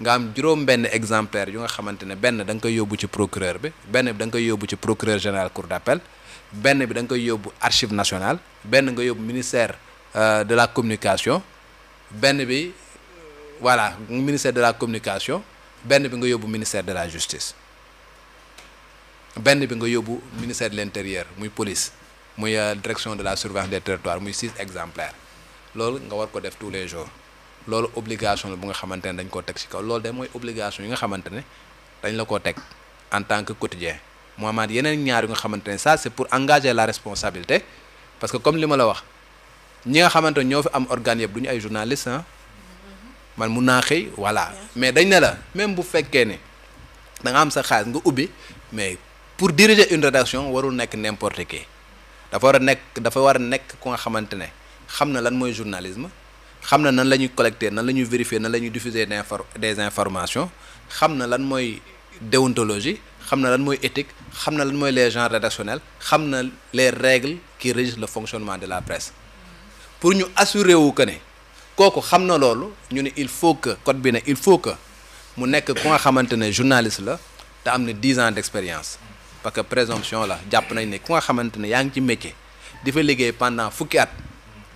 nga am juróom benn exemplaire yu nga xamante ne benn da nga koy yóbbu ci procureur bi benn bi da nga koy yóbbu ci procureur général cour d'appel benn bi da nga koy yóbbu archive nationale benn nga yóbbu ministère de la communication benn bi voilà ministère de la communication benn bi nga yóbbu ministère de la justice benn bi nga yóbbu ministère de l'intérieur muy police muy direction de la surveillance des territoires muy 6 exemplaires loolu nga war ko def tous les jours loolu obligation la bu nga xamante ne dañ koo teg ci kaw loolu de mooy obligation yi nga xamante ne dañ la koo teg en tant que quotidien moo amaat yeneen ñaar yu nga xamante ne ça c'est pour engager la responsabilité parce que comme li ma la wax ñi nga xamante ne ñoo fi am organes yëpp du ñu ay journalistes ah man mun naa xëy voilà mais dañ ne la même bu fekkee ne da nga am sa xaalis nga ubbi mais pour diriger une rédaction warul nekk n'importe qui dafa war a nekk ku nga xamante ne xam na lan mooy journalisme xam na nan la ñuy collecter nan la ñuy vérifier nan la ñuy diffuser des informations xam na lan mooy déontologie xam na lan mooy éthique xam na lan mooy les genres rédactionnels xam na les règles qui régissent le fonctionnement de la presse pour ñu assurer wu que ne kooku xam na loolu ñu ne il faut que code bi ne il faut que mu nekk ku nga xamante ne journaliste la te am na 10 ans d'expérience parce que présomption la jàpp nañ ne ku nga xamante ne yaa ngi ci métier di fa liggéey pendant fukki at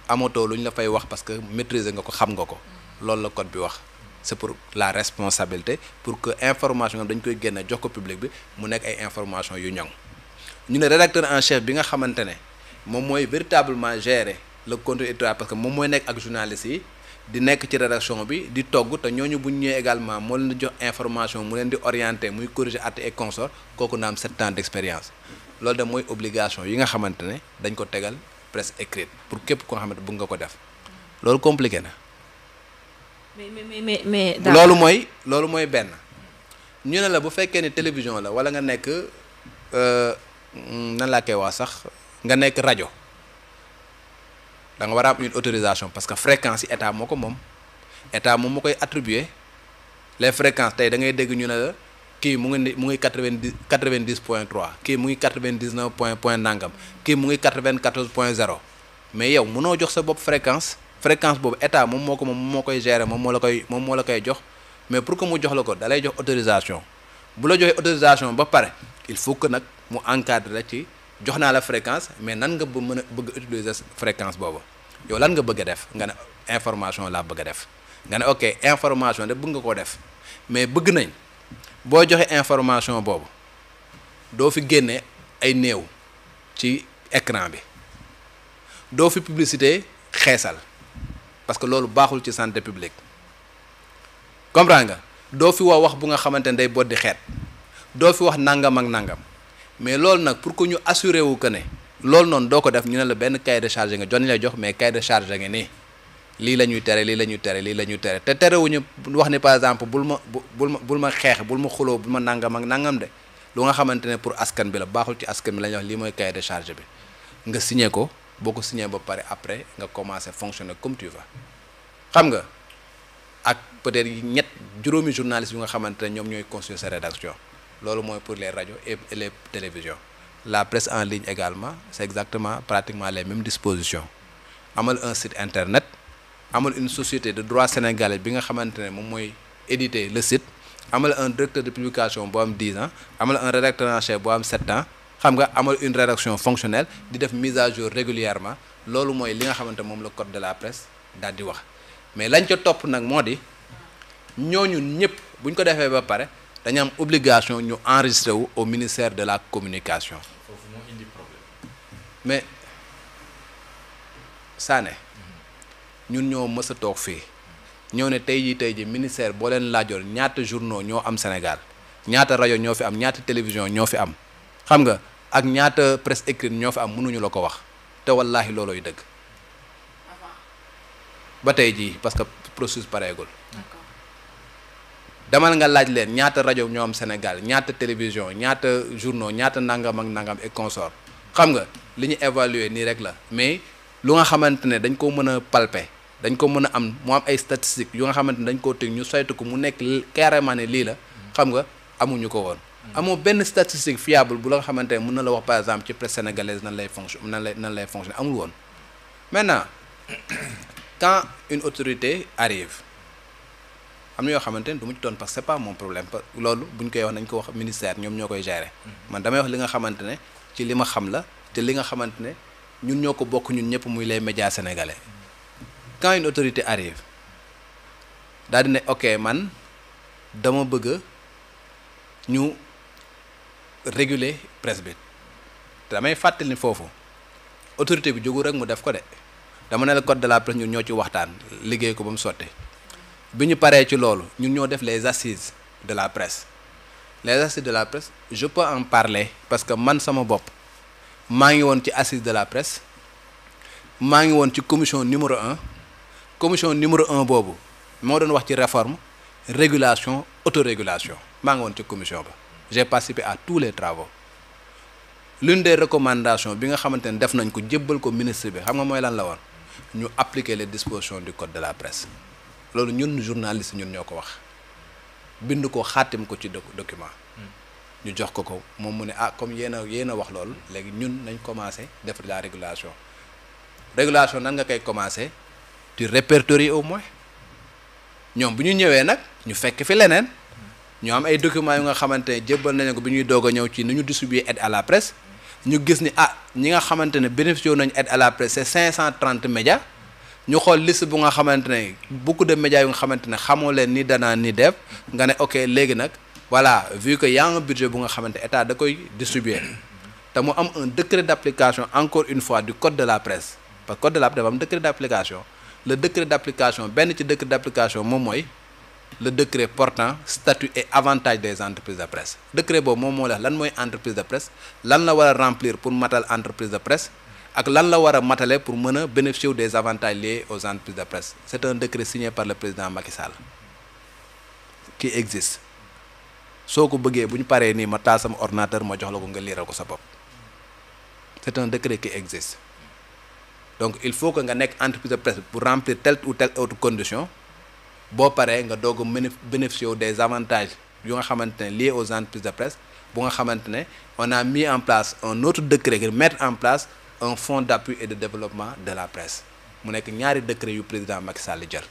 amatoo lu ñu la fay wax parce que maîtriser nga ko xam nga ko loolu la code bi wax c'est pour la responsabilité pour que information dañ koy génne jox ko public bi mu nekk ay information yu ñoŋ ñu ne rédacteur en chef bi nga xamante ne moom mooy véritablement gérer le contenu éditorial parce que moom mooy nekk ak journalistes yi di nekk ci rédaction bi di togg te ñooñu bu ñu ñëwee également moo leen di jox information mu leen di orienter muy corriger at et consort kooku na am 7 ans d'expérience loolu de mooy obligation yi nga xamante ne dañ ko tegal presse écrite pour képp koo xamante bëgg nga ko def loolu compliqué na.
mais
loolu mooy benn ñu ne la bu fekkee ne télévision la wala nga nekk nan laa koy wax sax nga nekk rajo da nga war a am une autorisation parce que fréquence yi état moo ko moom état moom moo koy attribuer les fréquences tey da ngay dégg ñu ne la kii mu ngi 90.3 kii mu ngi 99 point nangam kii mu ngi 94.0 mais yow mënoo jox sa bopp fréquence boobu état moom moo ko moom moo koy gérer moom moo la koy jox mais pour que mu jox la ko da lay jox autorisation bu la joxee autorisation ba pare il faut que nag mu encadrer ci jox naa la fréquence mais nan nga mën a bëgg utiliser fréquence boobu yow lan nga bëgg a def nga ne information laa bëgg a def nga ne ok information de bëgg nga koo def mais bëgg nañ boo joxe information boobu doo fi génne ay néew ci écran bi doo fi publicité xeesal parce que loolu baaxul ci santé publique comprends nga doo fi wax bu nga xamante ne day boddi xeet doo fi wax nangam ak nangam mais loolu nag pour que ñu assuré wu que ne loolu noonu doo ko def ñu ne la benn cahier de charge nga jot lay jox mais cahier de charge nga nii lii la ñuy tere lii la ñuy tere lii la ñuy tere te terewuñu wax ni par exemple bul ma xeex bul ma xuloo bul ma nangam ak nangam de lu nga xamante ne pour askan bi la baaxul ci askan bi la ñuy wax lii mooy cahier de charge bi nga signé ko boo ko signé ba pare après nga commencer fonctionner comme tu veux xam nga ak peut-être juróomi journalistes yu nga xamante ne ñoom ñooy constituer sa rédaction loolu mooy pour les radios et les télévisions la presse en ligne également c'est exactement pratiquement les mêmes dispositions amal un site internet amal une société de droit sénégalais bi nga xamante ne moom mooy éditer le site amal un directeur de publication boo am 10 ans amal un rédacteur en chef boo am 7 ans xam nga amal une rédaction fonctionnelle di def mise à jour régulièrement loolu mooy li nga xamante moom la code de la presse daal di wax mais lañ ca topp nag moo di ñooñu ñëpp bu ñu ko defee ba pare dañu am obligation ñu enregistré wu au ministère de la communication.
foofu moo indi problème.
mais Sané ñun ñoo mës a toog fii ñëw ne tey jii ministère boo leen laajoon ñaata journaux ñoo am Sénégal ñaata rajo ñoo fi am ñaata télévision ñoo fi am xam nga ak ñaata presse écrite ñoo fi am mënuñu la ko wax te wallaahi loolooy dëgg ba tey jii parce que processus pareegul. demal nga laaj leen ñaata rajo ñoo am Sénégal ñaata télévision ñaata journaux ñaata nangam ak nangam et consort xam nga li ñu évaluer nii rek la mais lu nga xamante ne dañ ko mën a palper dañ ko mën a am mu am ay statistiques yu nga xamante ne dañ koo teg ñu saytu ko mu nekk carrément ne lii la xam nga amuñu ko woon. amoo benn statistique fiable bu la nga xamante ne mën na la wax par exemple ci presse sénégalaise nan lay fonctionner amul woon maintenant quand une autorité arrive. am na yoo xamante ne du ma ci doon parce que c'est pas mon problème loolu bu ñu koy wax nañ ko wax ministère ñoom ñoo koy gérer man damay wax li nga xamante ne ci li ma xam la te li nga xamante ne ñun ñoo ko bokk ñun ñëpp muy les médias sénégalais quand une autorité arrive daal di ne ok man dama bëgg ñu réguler presse bi te damay fàttali ni foofu autorité bi jógu rek mu def ko de dama ne la code de la presse ñun ñoo ci waxtaan liggéey ko ba mu sotti bi ñu paree ci loolu ñun ñoo def les assises de la presse les assises de la presse je peux en parler parce que man sama bopp maa ngi woon ci assises de la presse maa ngi woon ci commission numéro 1 boobu moo doon wax ci réforme régulation autorégulation maa ngi woon ci commission ba j'ai participé à tous les travaux l'une des recommandations bi nga xamante ne def nañ ko jébbal ko ministre bi xam nga mooy lan la woon ñu appliquer les dispositions du code de la presse loolu ñun journaliste ñun ñoo ko wax bind ko xaatim ko ci document ñu jox ko moom mu ne comme yéen a wax loolu léegi ñun nañ commencé def la régulation nan nga koy commencé tu répertorier au moins ñoom bu ñu ñëwee nag ñu fekk fi leneen ñu am ay documents yu nga xamante ne jébbal nañu ko bi ñuy doog a ñëw ci ni ñu distribuer aide à la presse ñu gis ni ñi nga xamante ne bénéficié nañu aide à la presse c'est 530 médias ñu xool liste bu nga xamante ne beaucoup de médias yu nga xamante ne xamoo leen ni danaa ni def nga ne ok léegi nag voilà vu que y a un budget bu nga xamante état da koy distribuer te mu am un décret d'application encore une fois du code de la presse parce que code de la presse dafa am décret d'application le décret d'application benn ci décret d'application moom mooy le décret portant statut et avantage des entreprises de presse décret boobu moom moo la lan mooy entreprise de presse lan la war a remplir pour matal entreprise de presse ak lan la war a matale pour mën a bénéficier des avantages liés aux entreprises de presse c'est un décret signé par le président Macky Sall qui existe soo ko bëggee bu ñu paree nii ma taal sama ordinateur ma jox la ko nga liiral ko sa bopp c'est un décret qui existe donc il faut que nga nekk entreprise de presse pour remplir telle ou telle autre condition boo paree nga doog a bénéficier des avantages yu nga xamante ne liés aux entreprises de presse bu nga xamante ne on a mis en place un autre décret qui mettre en place un fonds d'appui et de développement de la presse mu nekk ñaari décret yu président Macky Sall jël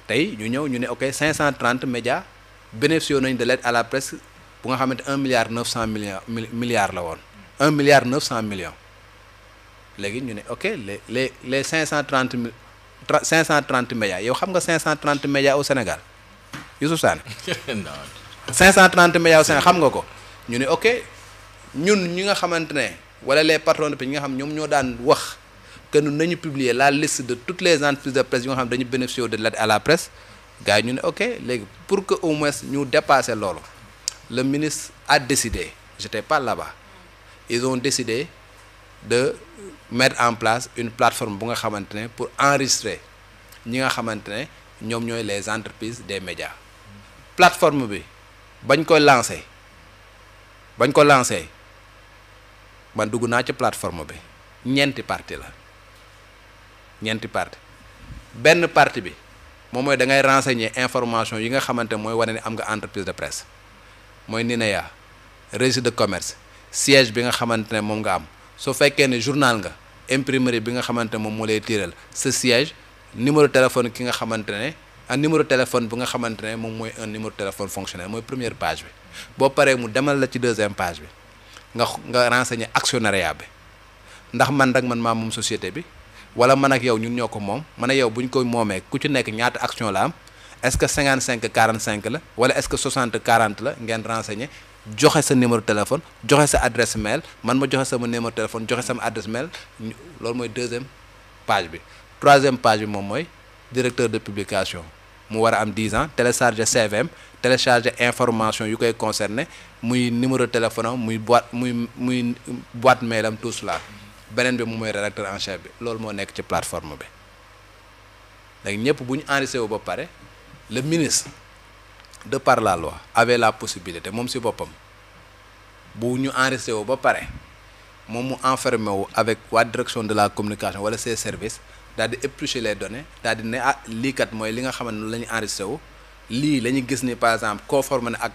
tey ñu ñëw ñu ne ok 530 médias bénéficié nañ de l'aide à la presse bu nga xamante 1 milliard 900 milliards la woon 1 milliard 900 millions léegi ñu ne ok les 530 médias yow xam nga 530 médias au Sénégal Youssouf Sané 530 médias au Sénégal xam nga ko ñu ne ok ñun ñi nga xamante ne wala les patrons de presse ñi nga xam ñoom ñoo daan wax que ñun nañu publier la liste de toutes les entreprises de presse yi nga xam dañu bénéficier de l'aide à la presse gars yi ñu ne ok léegi pour que au moins ñu dépasser loolu le ministre a décidé j'étais pas là-bas ils ont décidé de mettre en place une plateforme bu nga xamante ne pour enregistrer ñi nga xamante ne ñoom ñooy les entreprises des médias plateforme bi bañ ko lancé man dugg naa ci plateforme bi ñeenti partie benn partie bi moom mooy da ngay renseigner information yi nga xamante mooy wane ne am nga entreprise de presse mooy NINEA registre de commerce siège bi nga xamante ne moom nga am soo fekkee ne journal nga imprimerie bi nga xamante ne moom moo lay tiiral sa siège numéro téléphone ki nga xamante ne ak numéro téléphone bi nga xamante ne moom mooy un numéro téléphone fonctionnel mooy première page bi boo paree mu demal la ci deuxième page bi nga renseigner actionnariat bi ndax man rek man maa moom société bi wala man ak yow ñun ñoo ko moom man ak yow bu ñu ko moomee ku ci nekk ñaata action la am est-ce que 55-45 la wala est-ce que 60-40 la ngeen renseigner joxe sa numéro téléphone joxe sa adresse mail man ma joxe sama numéro téléphone joxe sama adresse mail loolu mooy deuxième page bi troisième page bi moom mooy directeur de publication mu war a am 10 ans télécharger CVM télécharger information yu koy concerné muy numéro téléphone am muy boîte mail am tout cela beneen bi moom mooy rédacteur en chef bi loolu moo nekk ci plateforme bi léegi ñëpp bu ñu enregistré wu ba pare le ministre de par la loi avait la possibilité moom ci boppam bu ñu enregistré wu ba pare moom mu enfermé wu avec waa direction de la communication wala ses services daal di éplucher les données daal di ne ah lii kat mooy li nga xamante ne la ñu enregistré wu lii la ñu gis ni par exemple conforme na ak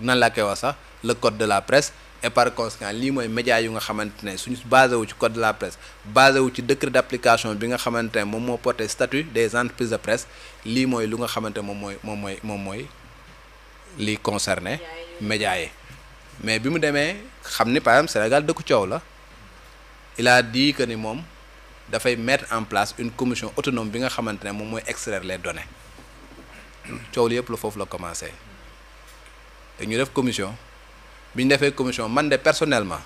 nan laa koy wax sax le code de la presse et par conséquent lii mooy médias yu nga xamante ne suñu basé wu ci code de la presse basé wu ci décret d'application bi nga xamante ne moom moo porté statut des entreprises de presse lii mooy lu nga xamante ne moom mooy lii concerné médias yi mais bi mu demee xam ni par exemple Sénégal dëkku coow la il a dit que ni moom dafay mettre en place une commission autonome bi nga xamante ne moom mooy extraire les données coow li yëpp la foofu la commencé te ñu def commission bi ñu defee commission man de personnellement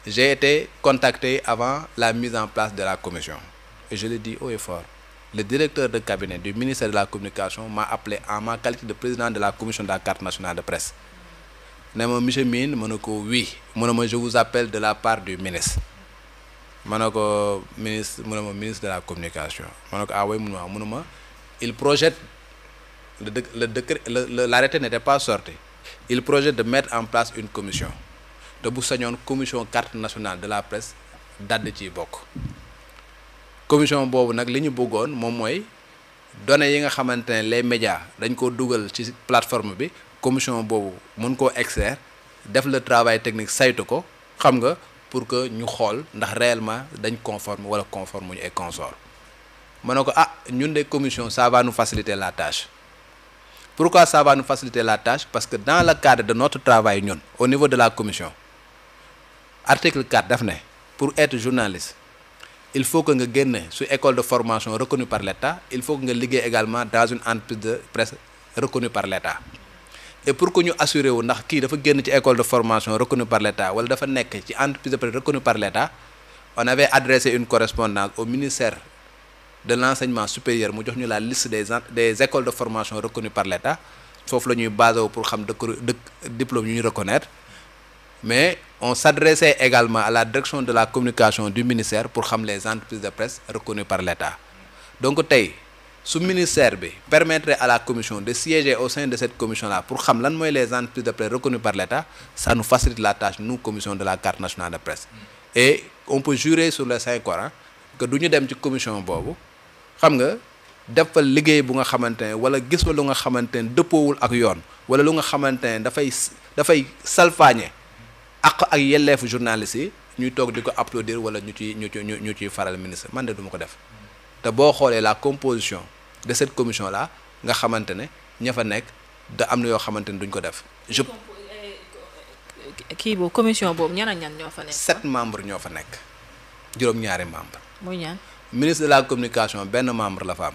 j'ai été contacté avant la mise en place de la commission et je l'ai dit haut et fort le directeur de cabinet du ministère de la communication m'a appelé en ma qualité de président de la commission de la carte nationale de presse ne ma monsieur Mine ma ne ko oui mu ne ma je vous appelle de la part du ministre ma ne ko ministre mu ne ma ministre de la communication ma ne ko ah oui mu ne ma il projette le décret l'arrêté n'était pas sorti il projette de mettre en place une commission te bu sañoon commission carte nationale de la presse dadd ciy bokk commission boobu nag li ñu bëggoon moom mooy données yi nga xamante ne les médias dañ ko dugal ci plateforme bi commission boobu mën koo extraire def le travail technique saytu ko xam nga pour que ñu xool ndax réellement dañ conforme wala conforme ñu et consort ma ne ko ah ñun de commission ça va nous faciliter la tâche. Pourquoi ça va nous faciliter la tâche? Parce que dans le cadre de notre travail ñun au niveau de la commission article 4 daf ne pour être journaliste il faut que nga génne su école de formation reconnue par l'État il faut que nga liggéey également dans une entreprise de presse reconnue par l'État et pour que ñu assurer wu ndax kii dafa génn ci école de formation reconnue par l'État wala dafa nekk ci entreprise de presse reconnue par l'État on avait adressé une correspondance au ministère de l'enseignement supérieur mu jox ñu la liste des écoles de formation reconnues par l'État foofu la ñuy basé wu pour xam diplôme yu ñu reconnaître mais on s'adressait également à la direction de la communication du ministère pour xam les entreprises de presse reconnues par l'État donc tey su ministère bi permettrait à la commission de siéger au sein de cette commission là pour xam lan mooy les entreprises de presse reconnues par l'État ça nous facilite la tâche nous commission de la carte nationale de presse et on peut jurer sur le Saint-Coran que du ñu dem ci commission boobu xam nga defal liggéey bu nga xamante ne wala gis lu nga xamante ne dëppoowul ak yoon wala lu nga xamante ne dafay salfaañe ak yelleefu journalistes yi ñuy toog di ko applaudir wala ñu ciy faral ministre man de du ma ko def te boo xoolee la composition de cette commission là nga xamante ne ña fa nekk da am na yoo xamante ne duñ ko def.
kii boobu commission boobu ñan ak ñan ñoo fa nekk.
7 membres ñoo fa nekk juróom-ñaari membres.
muy ñaan.
ministre de la communication benn membre la fa am.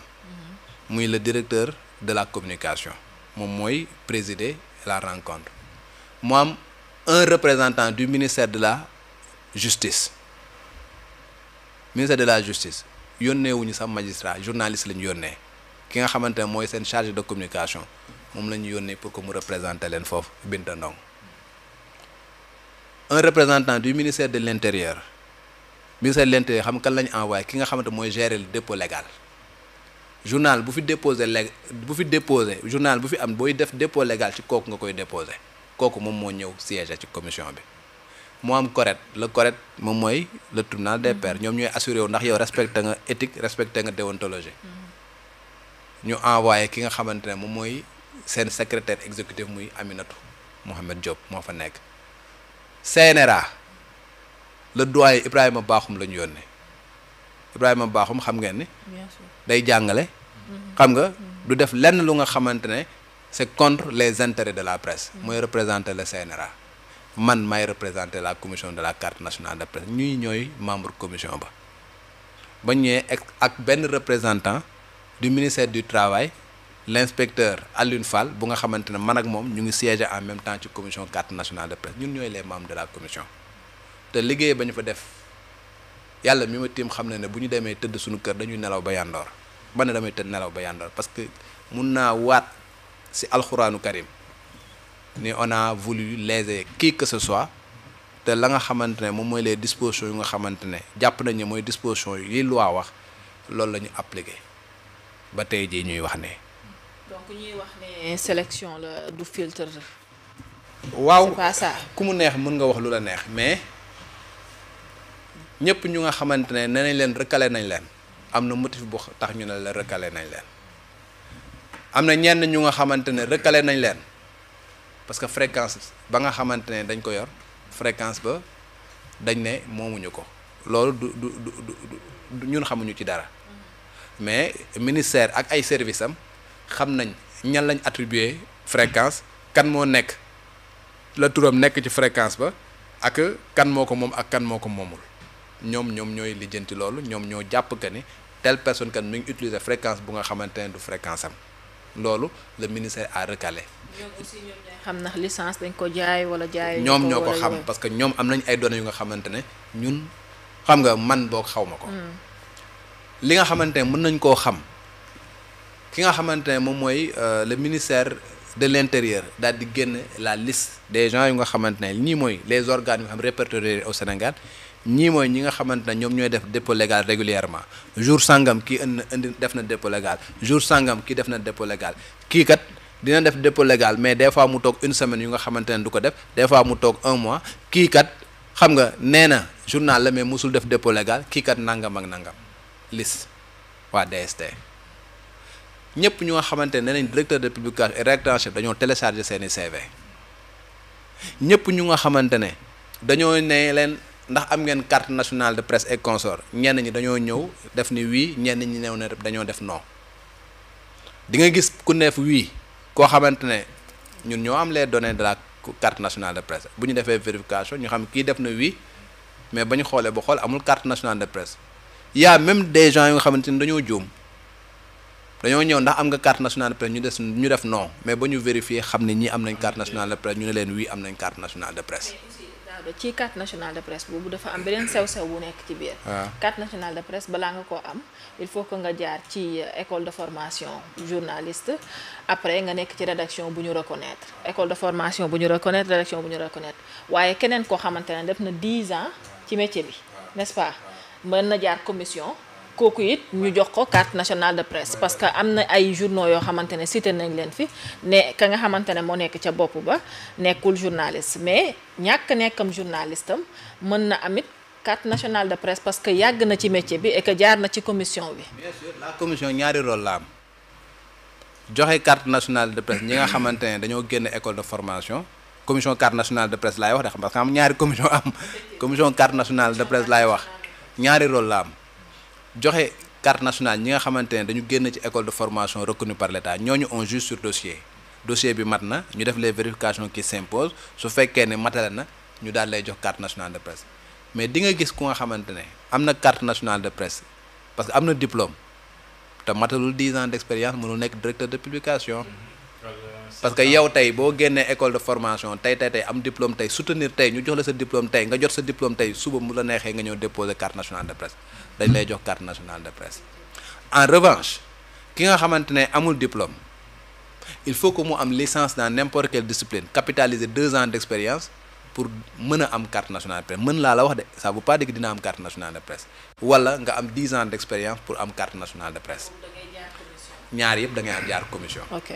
muy le directeur de la communication moom mooy présider la rencontre mu am un représentant du ministère de la justice yónnee wuñu sax magistrat journaliste la ñu yónnee ki nga xamante ne mooy seen chargé de communication moom la ñu yónnee pour que mu représenter leen foofu Binta Ndong un représentant du ministère de l'intérieur xam kan la ñu envoyé ki nga xamante mooy gérer le dépôt légal journal bu fi déposé journal bu fi am booy def dépôt légal ci kooku nga koy déposé kooku moom moo ñëw siège ci commission bi moo am CORED le CORED moom mooy le tribunal des pairs ñoom ñooy assuré wu ndax yow respecté nga éthique respecté nga déontologie ñu envoyé ki nga xamante ne moom mooy seen secrétaire exécutif muy Aminatou Mohamed Diop moo fa nekk CNRA le doyen Ibrahima Bakhoum la ñu yónnee Ibrahima Bakhoum xam ngeen ni day jàngale xam nga du def lenn lu nga xamante ne c'est contre les intérêts de la presse mooy représenter le CNRA man may représenter la commission de la carte nationale de presse ñooy membre commission ba ñëwee ak benn représentant du ministère du travail l'inspecteur Alioune Fall bu nga xamante ne man ak moom ñu ngi siéger en même temps ci commission carte nationale de presse ñun ñooy les membres de la commission te liggéey ba ñu fa def yàlla mi ma tiim xam ne bu ñu demee tëdd suñu kër dañuy nelaw ba yandoor ba ne damay tëdd nelaw ba yandoor parce que mun naa waat ci alxuraanu karim ni on a voulu léser qui que ce soit te la nga xamante ne moom mooy les dispositions yu nga xamante ne jàpp nañ ne mooy dispositions yi loi wax loolu la ñu appliqué ba tey jii ñuy wax ne.
donc ñuy wax ne sélection la du filtre.
waaw
c'est pas ça.
ku mu neex mën nga wax lu la neex mais ñëpp ñu nga xamante ne nee nañ leen recalé nañ leen am na motif bu tax ñu ne la recalé nañ leen am na ñenn ñu nga xamante ne recalé nañ leen. parce que fréquence ba nga xamante ne dañ ko yor fréquence ba dañ ne moomuñu ko loolu du ñun xamuñu ci dara mais ministère ak ay services am xam nañ ñan lañ attribuer fréquence kan moo nekk la turam nekk ci fréquence ba ak kan moo ko moom ak kan moo ko moomul ñoom ñooy lijjanti loolu ñoom ñoo jàpp que ni telle personne kan mi ngi utiliser fréquence bu nga xamante ne du fréquence am loolu le ministère a recalé.
ñoom aussi ñoom ñooy xam ndax licence dañ ko jaay wala jaay.
ñoom ñoo ko xam parce que ñoom am nañ ay données yu nga xamante ne ñun xam nga man boog xaw ma ko. li nga xamante ne mën nañ koo xam ki nga xamante ne moom mooy le ministère de l'intérieur daal di génn la liste des gens yu nga xamante ne ñii mooy les organes yu nga xam répertoriés au Sénégal ñii mooy ñi nga xamante ne ñoom ñooy def dépôt légal régulièrement jour sangam kii indi def na dépôt légal jour sangam kii def na dépôt légal kii kat. dina def dépôt légal mais des fois mu toog une semaine yu nga xamante ne du ko def des fois mu toog un mois kii kat xam nga nee na journal la mais musul def dépôt légal kii kat nangam ak nangam liste waa DST ñëpp ñu nga xamante ne nee nañ directeur de publication et rédacteur en chef dañoo télécharger seeni CV ñëpp ñu nga xamante ne dañoo ne leen ndax am ngeen carte nationale de presse et consort ñenn ñi dañoo ñëw def ni oui ñenn ñi new ne dañoo def non di nga gis ku neef oui. koo xamante ne ñun ñoo am les données de la carte nationale de presse bu ñu defee vérification ñu xam kii def na oui mais ba ñu xoolee ba xool amul carte nationale de presse y a même des gens yu nga xamante ni dañoo juum dañoo ñëw ndax am nga carte nationale de presse ñu def non mais ba ñu vérifier xam ne ñii am nañ carte nationale de presse ñu ne leen oui am nañ carte nationale de presse.
ci carte nationale de presse boobu dafa am beneen sew-sew bu nekk ci biir. Carte nationale de presse balaa nga koo am il faut que nga jaar ci école de formation journaliste après nga nekk ci rédaction bu ñu reconnaître école de formation bu ñu reconnaître rédaction bu ñu reconnaître waaye keneen koo xamante ne def na 10 ans ci métier bi n'est-ce pas mën na jaar commission. kooku it ñu jox ko carte nationale de presse parce que am na ay journaux yoo xamante ne cité nañ leen fi ne ka nga xamante ne moo nekk ca bopp ba nekkul journaliste mais ñàkk nekkam journaliste am mën na amit carte nationale de presse parce que yàgg na ci métier bi et que jaar na ci commission bi.
bien sûr la commission ñaari rôle la am joxe carte nationale de presse ñi nga xamante ne dañoo génn école de formation commission carte nationale de presse laay wax de xam parce que am ñaari commission am commission carte nationale de presse laay wax ñaari rôle la am. joxe carte nationale ñi nga xamante ne dañu génn ci école de formation reconnue par l'État ñooñu on juge sur dossier bi mat na ñu def les vérifications qui s'imposent su fekkee ne matale na ñu daal lay jox carte nationale de presse mais di nga gis ku nga xamante ne am na carte nationale de presse parce que am na diplôme te matalul 10 ans d'expérience mënul nekk directeur de publication parce que yow tey boo génnee école de formation tey am diplôme tey soutenir tey ñu jox la sa diplôme tey nga jot sa diplôme tey suba mu la neexee nga ñëw déposer carte nationale de presse dañ lay jox carte nationale de presse en revanche ki nga xamante ne amul diplôme il faut que mu am licence dans n'importe quelle discipline capitaliser 2 ans d'expérience pour mën a am carte nationale de presse mën laa la wax de ça veut pas dire que dina am carte nationale de presse wala nga am 10 ans d'expérience pour am carte nationale de presse ñaar yëpp da ngay am jaar commission.
ok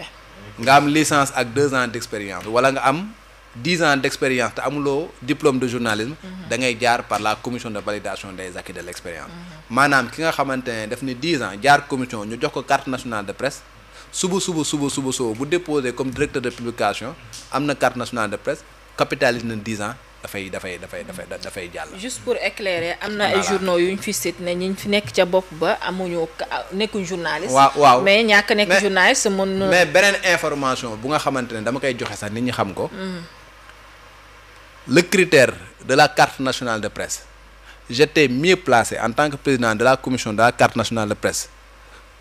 nga am licence ak 2 ans d'expérience wala nga am 10 ans d'expérience te amuloo diplôme de journalisme da ngay jaar par la commission de validation des acquis de l'expérience maanaam ki nga xamante ne def ni 10 ans jaar commission ñu jox ko carte nationale de presse suba bu déposé comme directeur de publication am na carte nationale de presse capitalise na 10 ans dafay jàll.
juste pour éclairer am na ay journaux yu ñu fi cité ne ñi fi nekk ca bopp ba amuñu nekkuñ journaliste.
waaw
mais ñàkk nekk journaliste mën na.
mais beneen information bu nga xamante ne dama koy joxe sax nit ñi xam ko. le critère de la carte nationale de presse j'étais mieux placé en tant que président de la commission de la carte nationale de presse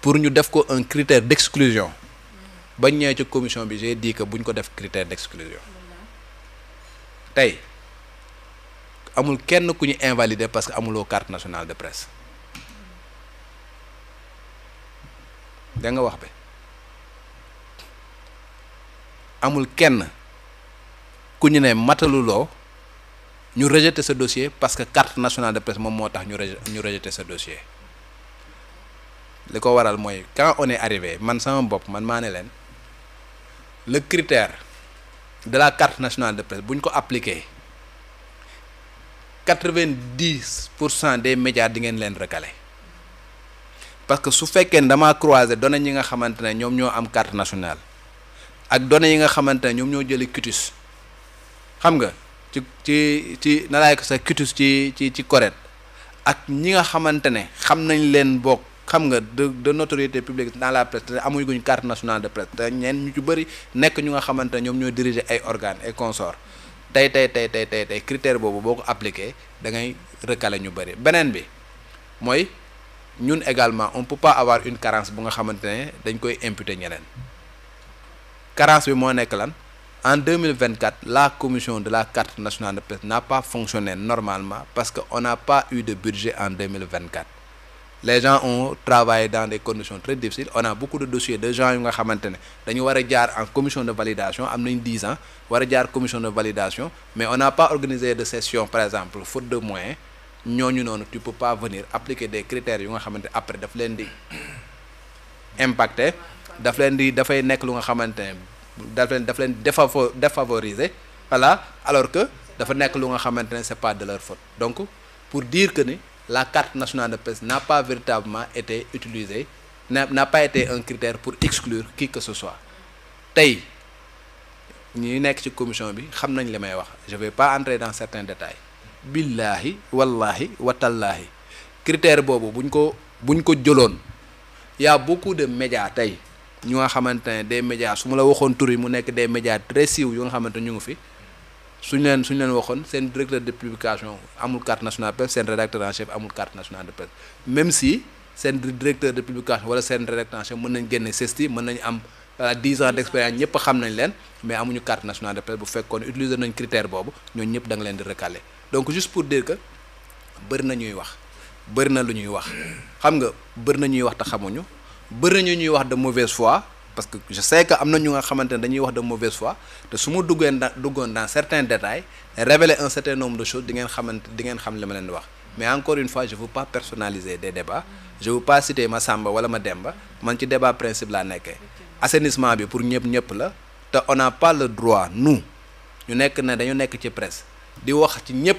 pour ñu def ko un critère d'exclusion bañ ñëwee ci commission bi j'ai dit que buñ ko def critère d'exclusion tey amul kenn ku ñu invalider parce que amuloo carte nationale de presse da nga wax be amul kenn ku ñu ne mataluloo ñu rejeter sa dossier parce que carte nationale de presse moom moo tax ñu rejeter sa dossier li ko waral mooy quand on est arrivé man sama bopp man maa ne leen le critère de la carte nationale de presse bu ñu ko appliqué 90% des médias di ngeen leen recalé parce que su fekkee ne damaa croiser données ñi nga xamante ne ñoom ñoo am carte nationale ak données yi nga xamante ne ñoom ñoo jëli quitus xam nga ci na laay ko sa quitus ci correct ak ñi nga xamante ne xam nañ leen bokk xam nga de notoriété publique dans la presse te amuñu guñ carte nationale de presse te ñeen ñu ci bëri nekk ñu nga xamante ne ñoom ñoo diriger ay organes et consorts tey critère boobu boo ko appliqué da ngay recaler ñu bëri beneen bi mooy ñun également on peut pas avoir une carence bu nga xamante ne dañ koy imputer ñeneen carence bi moo nekk lan en 2024 la commission de la carte nationale de presse n'a pas fonctionné normalement parce que on n'a pas eu de budget en 2024 les gens ont travaillé dans des conditions très difficiles on a beaucoup de dossiers de gens yu nga xamante ne dañu war a jaar en commission de validation am nañ 10 ans war a jaar commission de validation mais on n'a pas organisé de session par exemple faute de moyens ñooñu noonu tu peux pas venir appliquer des critères yu nga xamante après daf leen di impacter dafay nekk lu nga xamante ne daf leen défavoriser voilà alors que dafa nekk lu nga xamante ne c'est pas de leur faute donc pour dire que ni la carte nationale de presse n'a pas véritablement été utilisée n'a pas été un critère pour exclure qui que ce soit tey ñi nekk ci commission bi xam nañ li may wax je vais pas entrer dans certains détails billahi wallahi watallaahi critère boobu buñ ko jëloon y a beaucoup de médias tey ñu nga xamante ne des médias su ma la waxoon tur yi mu nekk des médias très siiw yu nga xamante ñu ngi fi suñ leen waxoon seen directeur de publication amul carte nationale de presse seen rédacteur en chef amul carte nationale de presse même si seen directeur de publication wala seen rédacteur en chef mën nañ génne CESTI mën nañu am 10 ans d'expérience ñëpp xam nañ leen mais amuñu carte nationale de presse bu fekkoon utiliser nañ critère boobu ñooñu ñëpp da nga leen di recaler donc juste pour dire que bëri na ñuy wax bëri na lu ñuy wax xam nga bëri na ñuy wax te xamuñu bëri na ñuy wax de mauvaise foi parce que je sais que am na ñu nga xamante ne dañuy wax de mauvaise foi te su ma duggoon dans certains détails révéler un certain nombre de choses di ngeen xam li ma leen di wax mais encore une fois je veux pas personnaliser des débats je veux pas citer ma Samba wala ma Demba man ci débat principe laa nekkee assainissement bi pour ñëpp la te on n'a pas le droit nous ñu nekk ne dañu nekk ci presse di wax ci ñëpp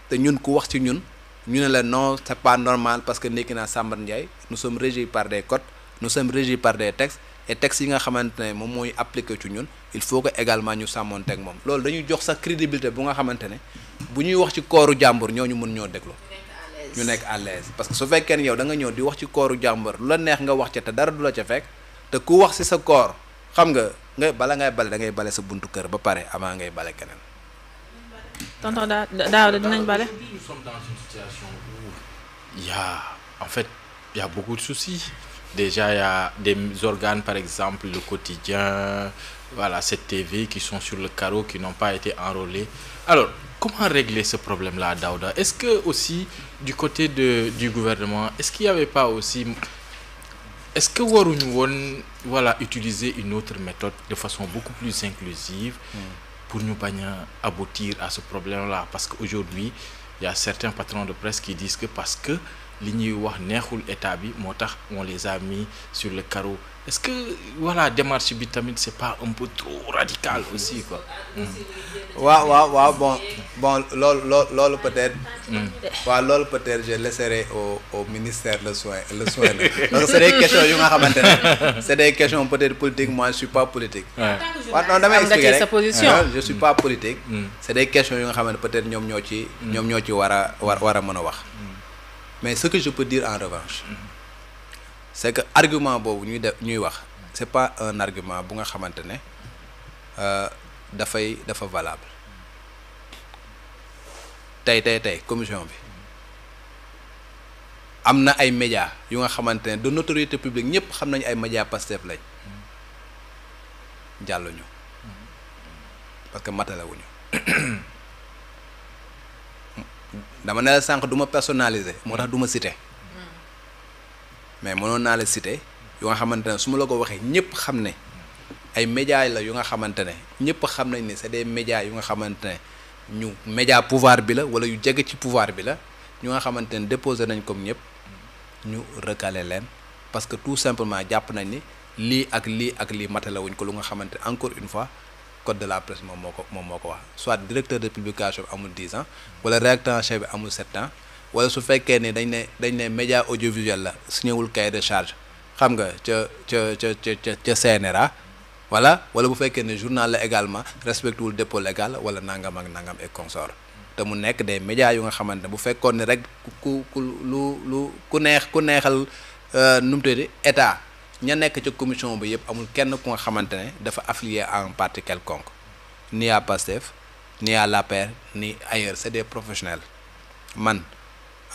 te ñun ku wax ci ñun ñu ne la non c'est pas normal parce que nekki naa Samba Ndiaye nous sommes régis par des codes nous sommes régis par des textes et textes yi nga xamante ne moom mooy appliqué ci ñun il faut que également ñu sàmmoonteeg moom loolu dañuy jox sa crédibilité bu nga xamante ne bu ñuy wax ci kooru jàmbur ñooñu mën ñoo déglu ñu nekk à l'aise parce que su fekkee ne yow da nga ñëw di wax ci kooru jàmbur lu la neex nga wax ca te dara du la ca fekk te ku wax ci sa koor xam nga bala ngay bale da ngay bale sa buntu kër ba pare avant ngay bale keneen.
tonton Daouda dinañ bale.
Nous sommes dans une situation où il y a beaucoup de soucis. Déjà, il y a des organes, par exemple, le quotidien, voilà, cette TV qui sont sur le carreau, qui n'ont pas été enrôlés. Alors, comment régler ce problème-là, Daouda? Est-ce que aussi, du côté du gouvernement, est-ce qu'il n'y avait pas aussi... Est-ce que waruñu voilà, utiliser une autre méthode de façon beaucoup plus inclusive pour nous aboutir à ce problème-là? Parce qu'aujourd'hui, il y a certains patrons de presse qui disent que parce que li ñuy wax neexul état bi moo tax on les a mis sur le carreau. Est-ce que voilà démarche bi tamit c'est pas un peu trop radical aussi quoi?
waaw bon loolu peut-être. waaw loolu peut-être je laisserai au ministère le soin la donc c'est des questions yu nga xamante ne c'est des questions peut-être politiques. Moi je suis pas politique. waaw non damay expliquer rek je suis pas politique. c'est des questions yu nga xamante peut-être ñoom ñoo ci war a mën a wax. Mais ce que je peux dire en revanche c'est que argument boobu ñuy wax c'est pas un argument bu nga xamante ne dafa valable tey commission bi am na ay médias yu nga xamante ne de notoriété publique ñëpp xam nañu ay médias Pastef lañ jàlluñu parce que matalewuñu dama ne la sànq du ma personnaliser moo tax du ma citer mais mënoon naa la citer yu nga xamante ne su ma la ko waxee ñëpp xam ne ay médias la yu nga xamante ne ñëpp xam nañ ne c'est des médias yu nga xamante ne ñu média pouvoir bi la wala yu jege ci pouvoir bi la ñu nga xamante ne déposé nañ comme ñëpp ñu recaler leen parce que tout simplement jàpp nañ ni lii ak lii matala wuñ ko lu nga xamante ne encore une fois code de la presse moom moo ko wax soit directeur de publication bi amul 10 ans wala rédacteur en chef bi amul 7 ans wala su fekkee ne dañ ne média audiovisuel la signéwul cahier de charge xam nga ca CNRA wala bu fekkee ne journal la également respecté wul dépôt légal wala nangam ak nangam et consort te mu nekk des médias yu nga xamante ne bu fekkoon ne rek ku neexal nu mu tuddati état ña nekk ca commission bi yëpp amul kenn ku nga xamante ne dafa affilié à un parti quelconque ni à Pastef ni à l'APR ni ailleurs c'est des professionnels man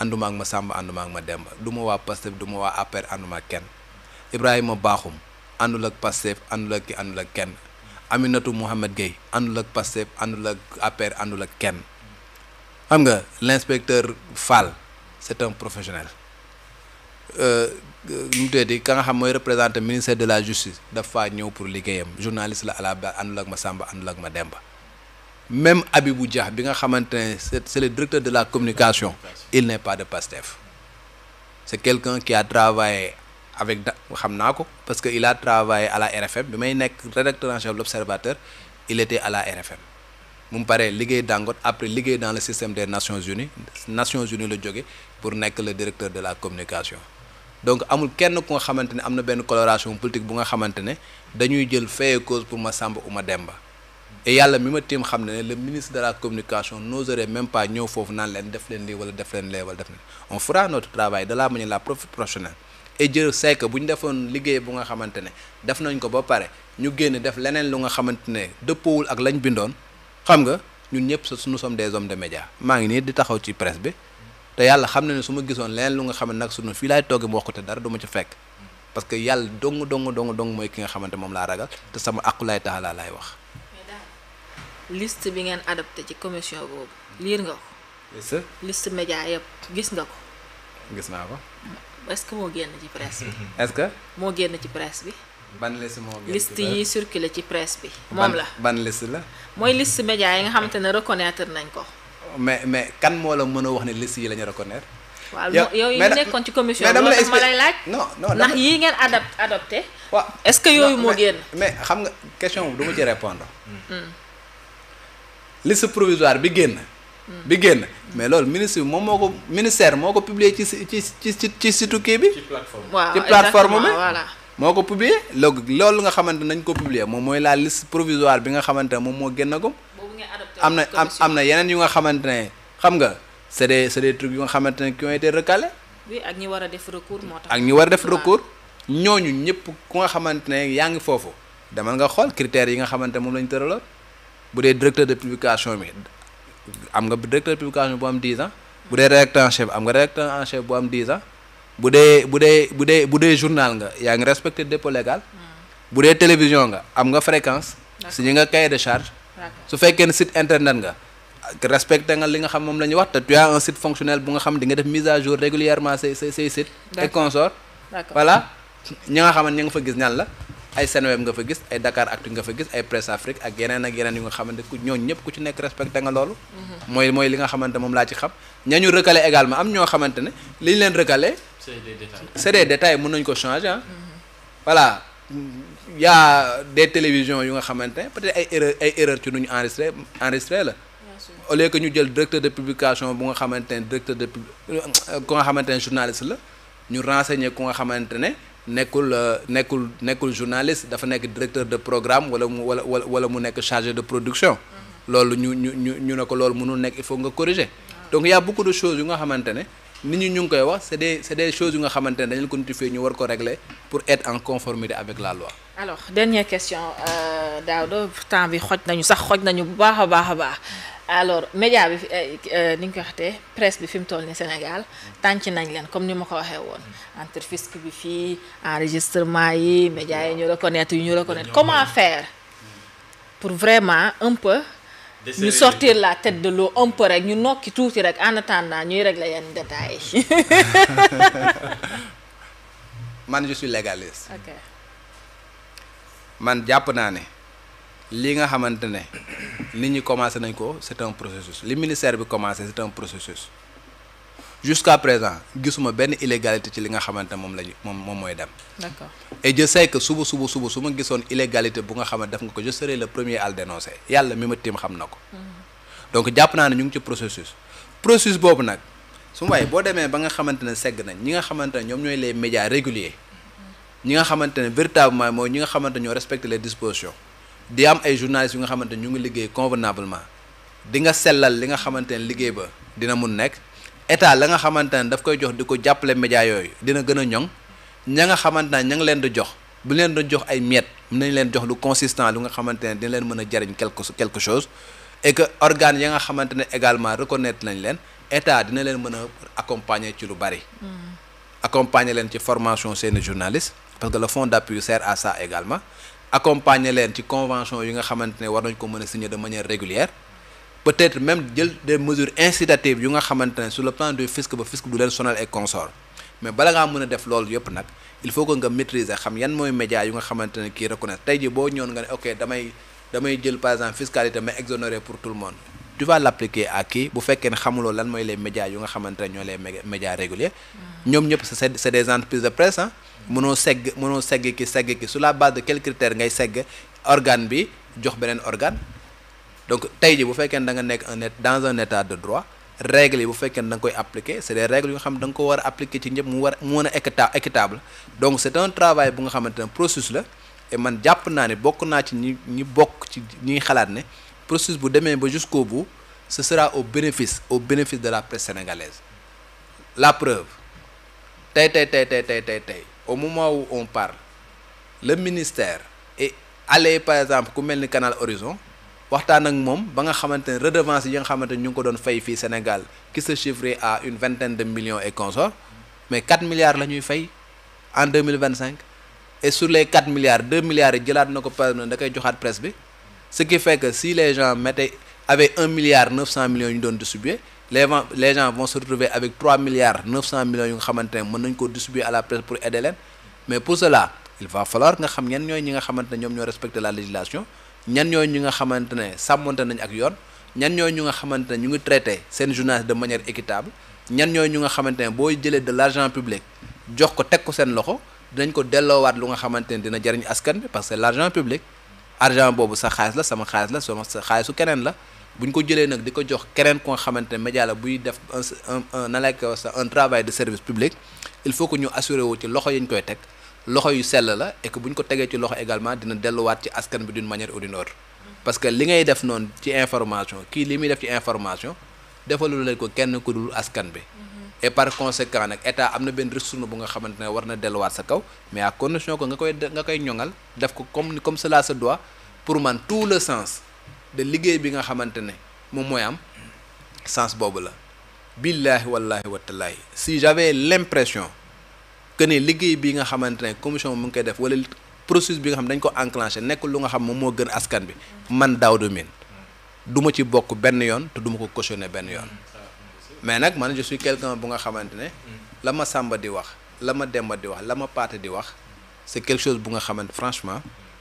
ànduma ak ma Samba ànduma ak ma Demba du ma waa Pastef du ma waa APR ànduma ak kenn Ibrahima Bakhoum àndul ak Pastef àndul ak kenn Aminatou Mohamed Gueye àndul ak Pastef àndul ak APR àndul ak kenn xam nga l'inspecteur Fall c'est un professionnel mu tuddati ka nga xam mooy représenté ministère de la justice dafa ñëw pour liggéeyam journaliste la à la base àndul ak ma Samba àndul ak ma Demba même Abibou Dia bi nga xamante ne c'est le directeur de la communication il n'est pas de Pastef c'est quelqu'un qui a travaillé avec xam naa ko parce que il a travaillé à la RFM bi may nekk rédacteur en chef de l'Observateur il était à la RFM mu paree liggéey Dangote après liggéey dans le système des Nations Unies la jóge pour nekk le directeur de la communication donc amul kenn ku nga xamante ne am na benn coloration politique bu nga xamante ne dañuy jël fait cause pour ma Samba ou ma Demba et yàlla mi ma tiim xam ne le ministre de la communication n'oserait même pas ñëw foofu naan leen def leen lii wala def leen lee wala def leen on fera notre travail de la manière la professionnelle et Dieu sait que bu ñu defoon liggéey bu nga xamante ne def nañ ko ba pare ñu génn def leneen lu nga xamante ne dëppoowul ak lañ bindoon xam nga ñun ñëpp nous sommes des hommes de médias maa ngi nii di taxaw ci presse bi te yàlla xam na ne su ma gisoon leneen lu nga xam ne nag sunu fii laay toogee mu wax ko te dara du ma ci fekk parce que yàlla dong mooy ki nga xamante moom laa ragal te sama aqulaay taala laay wax.
liste bi ngeen adopté ci commission boobu liir nga ko. liste média yëpp gis nga ko.
gis naa ko.
est-ce que moo génn ci presse bi.
est-ce que.
moo génn ci presse bi.
ban liste moo génn
liste yi circulé ci presse bi. moom la
ban liste la.
mooy liste média yi nga xamante ne reconnaître nañ ko.
mais kan moo la mën a wax ne liste yi la ñu reconnaître.
waaw yow yi nekkoon ci commission bi loolu ma lay laaj.
non
ndax yii ngeen adopté.
waaw
est-ce que yooyu moo génn.
mais xam nga question bu du ma ci répondre. liste provisoire bi génn. mais loolu ministère moo ko publier ci site kii bi.
waaw
ci plateforme bi
voilà.
moo ko publier loolu nga xamante nañ ko publier moom mooy la liste provisoire bi nga xamante ne moom moo génn ko.
boobu ngeen adopté
am na yeneen yu nga xamante ne xam nga c'est des trucs yu nga xamante ne qui ont été recalés.
oui ak ñi war a def recours moo tax.
ak ñi war a def recours ñooñu ñëpp ku nga xamante ne yaa ngi foofu demal nga xool critères yi nga xamante moom la ñu tëraloon bu dee directeur de publication bi am nga directeur de publication bu am 10 ans bu dee rédacteur en chef am nga rédacteur en chef bu am 10 ans bu dee journal nga yaa ngi respecté dépôt légal bu dee télévision nga am nga fréquence si ñi nga cahier de charge su fekkee ne site internet nga respecté nga li nga xam moom la ñuy wax te tu as un site fonctionnel bu nga xam di nga def mise à jour régulièrement say sites et consorts voilà ñi nga xamante ñi nga fa gis ñan la ay Senweb nga fa gis ay Dakar Actu nga fa gis ay Presse Afrique ak yeneen yu nga xamante ñooñu ñëpp ku ci nekk respecté nga loolu mooy li nga xamante moom laa ci xam ñañu recalé également am ñoo xamante ne li ñu leen recalé c'est des détails mën nañu ko changer voilà y a des télévisions yu nga xamante ne peut-être ay erreur ci nu ñu enregistré la au lieu que ñu jël directeur de publication bu nga xamante ne ku nga xamante ne journaliste la ñu renseigner ku nga xamante ne nekkul journaliste dafa nekk directeur de programme wala mu nekk chargé de production loolu ñu ne ko loolu mënul nekk il faut nga corriger donc y a beaucoup de choses yu nga xamante ne nit ñi ñu ngi koy wax c'est des choses yu nga xamante ne dañu ko notifier ñu war ko régler pour être en conformité avec la loi.
alors dernière question Daouda temps bi xoj nañu bu baax a baax alors média bi ni ñu ko waxatee presse bi fi mu toll ni Sénégal tànc nañ leen comme ni ma ko waxee woon entre fisc bi fii enregistrement yi média yi ñu reconnaître comment faire pour vraiment un peu ñu sortir la tête de l'eau un peu rek ñu nokki tuuti rek en attendant ñuy régler yenn détails yi.
man je suis légaliste.
ok
man jàpp naa ne li nga xamante ne nit ñi commencé nañ ko c'est un processus li ministère bi commencé c'est un processus jusqu'à présent gisuma benn illégalité ci li nga xamante moom mooy dem.
d'accord
et je sais que suba su ma gisoon illégalité bu nga xamante def nga ko je serai le premier à le dénoncer yàlla mi ma tiim xam na ko. donc jàpp naa ne ñu ngi ci processus boobu nag su ma boo demee ba nga xamante ne segg nañ ñi nga xamante ne ñoom ñooy les médias réguliers ñi nga xamante ne véritablement mooy ñi nga xamante ñoo respecter les dispositions di am ay journalistes yu nga xamante ne ñu ngi liggéey convenablement di nga sellal li nga xamante ne liggéey ba dina mun nekk état la nga xamante ne daf koy jox di ko jàppale médias yooyu dina gën a ñoŋ ña nga xamante ne ña ngi leen di jox bu leen doon jox ay miettes mën nañ leen jox lu consistant lu nga xamante ne dina leen mën a jariñ quelque chose et que organes ya nga xamante ne également reconnaître nañ leen état dina leen mën a accompagner ci lu bari. accompagner leen ci formation seeni journalistes parce que le fonds d'appui sert à ça également accompagner leen ci convention yi nga xamante ne war nañ ko mën a signer de manière régulière peut-être même jël des mesures incitatives yu nga xamante ne sur le plan du fisc ba fisc du leen sonal et consort mais bala ngaa mën a def loolu yëpp nag il faut que nga maîtriser xam yan mooy média yu nga xamante ne kii reconnaître tey jii boo ñëwoon nga ne ok damay jël par exemple fiscalité mais exonéré pour tout le monde tu vas l'appliquer à qui bu fekkee ne xamuloo lan mooy les médias yu nga xamante ne ñoo les médias réguliers ñoom ñëpp c'est des entreprises de presse ah mënoo segg ki sur la base de quels critères ngay segg organe bi jox beneen organe donc tey jii bu fekkee ne da nga nekk dans un état de droit règles yi bu fekkee ne da nga koy appliquer c'est des règles yu nga xam da nga ko war a appliquer ci ñëpp mu mën a équitable donc c'est un travail bu nga xamante ne processus la et man jàpp naa ne bokk naa ci ñi bokk ci ñi xalaat ne processus bu demee ba jusqu'au bout ce sera au bénéfice de la presse sénégalaise la preuve tey au moment où on parle le ministère est allé par exemple ku mel ni Canal Horizon waxtaan ak moom ba nga xamante ne redevance yi nga xamante ne ñu ngi ko doon fay fii Sénégal qui se chiffrait à une vingtaine de millions et consorts mais 4 milliards la ñuy fay en 2025 et sur les 4 milliards 2 milliards yi jëlaat na ko par da koy joxaat presse bi ce qui fait que si les gens avec 1 milliard 900 millions yu ñu doon distribuer les gens vont se retrouver avec 3 milliards 900 millions yu nga xamante ne mën nañ ko distribuer à la presse pour aider leen mais pour cela il va falloir nga xam ñan ñooy ñi nga xamante ne ñoom ñoo respecter la législation ñan ñooy ñi nga xamante ne sàmmonte nañ ak yoon ñan ñooy ñu nga xamante ne ñu ngi traiter seen journaliste de manière équitable ñan ñooy ñu nga xamante ne booy jëlee de l'argent public jox ko teg ko seen loxo dinañ ko delloowaat lu nga xamante ne dina jariñ askan bi parce que l'argent public argent boobu sa xaalis la sama xaalis la sama sa xaalisu keneen la bu ñu ko jëlee nag di ko jox keneen ko nga xamante ne média la buy def un travail de service public il faut que ñu assurer wu ci loxo yi ñu koy teg loxo yu sell la et que bu ñu ko tegee ci loxo également dina delluwaat ci askan bi d'une manière ou d'une autre parce que li ngay def noonu ci information kii li muy def ci information defalu leen ko kenn ku dul askan bi et par conséquent nag état am na benn ressource bu nga xamante ne war na delluwaat sa kaw mais à condition que nga koy ñoŋal def ko comme cela se doit pour man tout le sens de liggéey bi nga xamante ne moom mooy am sens boobu la billahi wallahi watalahi si j'avais l'impression que ne liggéey bi nga xamante ne commission mu ngi koy def wala processus bi nga xam dañ ko enclenché nekk lu nga xam moom moo gën askan bi man Daouda Mine du ma ci bokk benn yoon te du ma ko cautionner benn yoon mais nag man je suis quelqu'un bu nga xamante ne la ma Samba di wax la ma Demba di wax la ma Paate di wax c'est quelque chose bu nga xamante franchement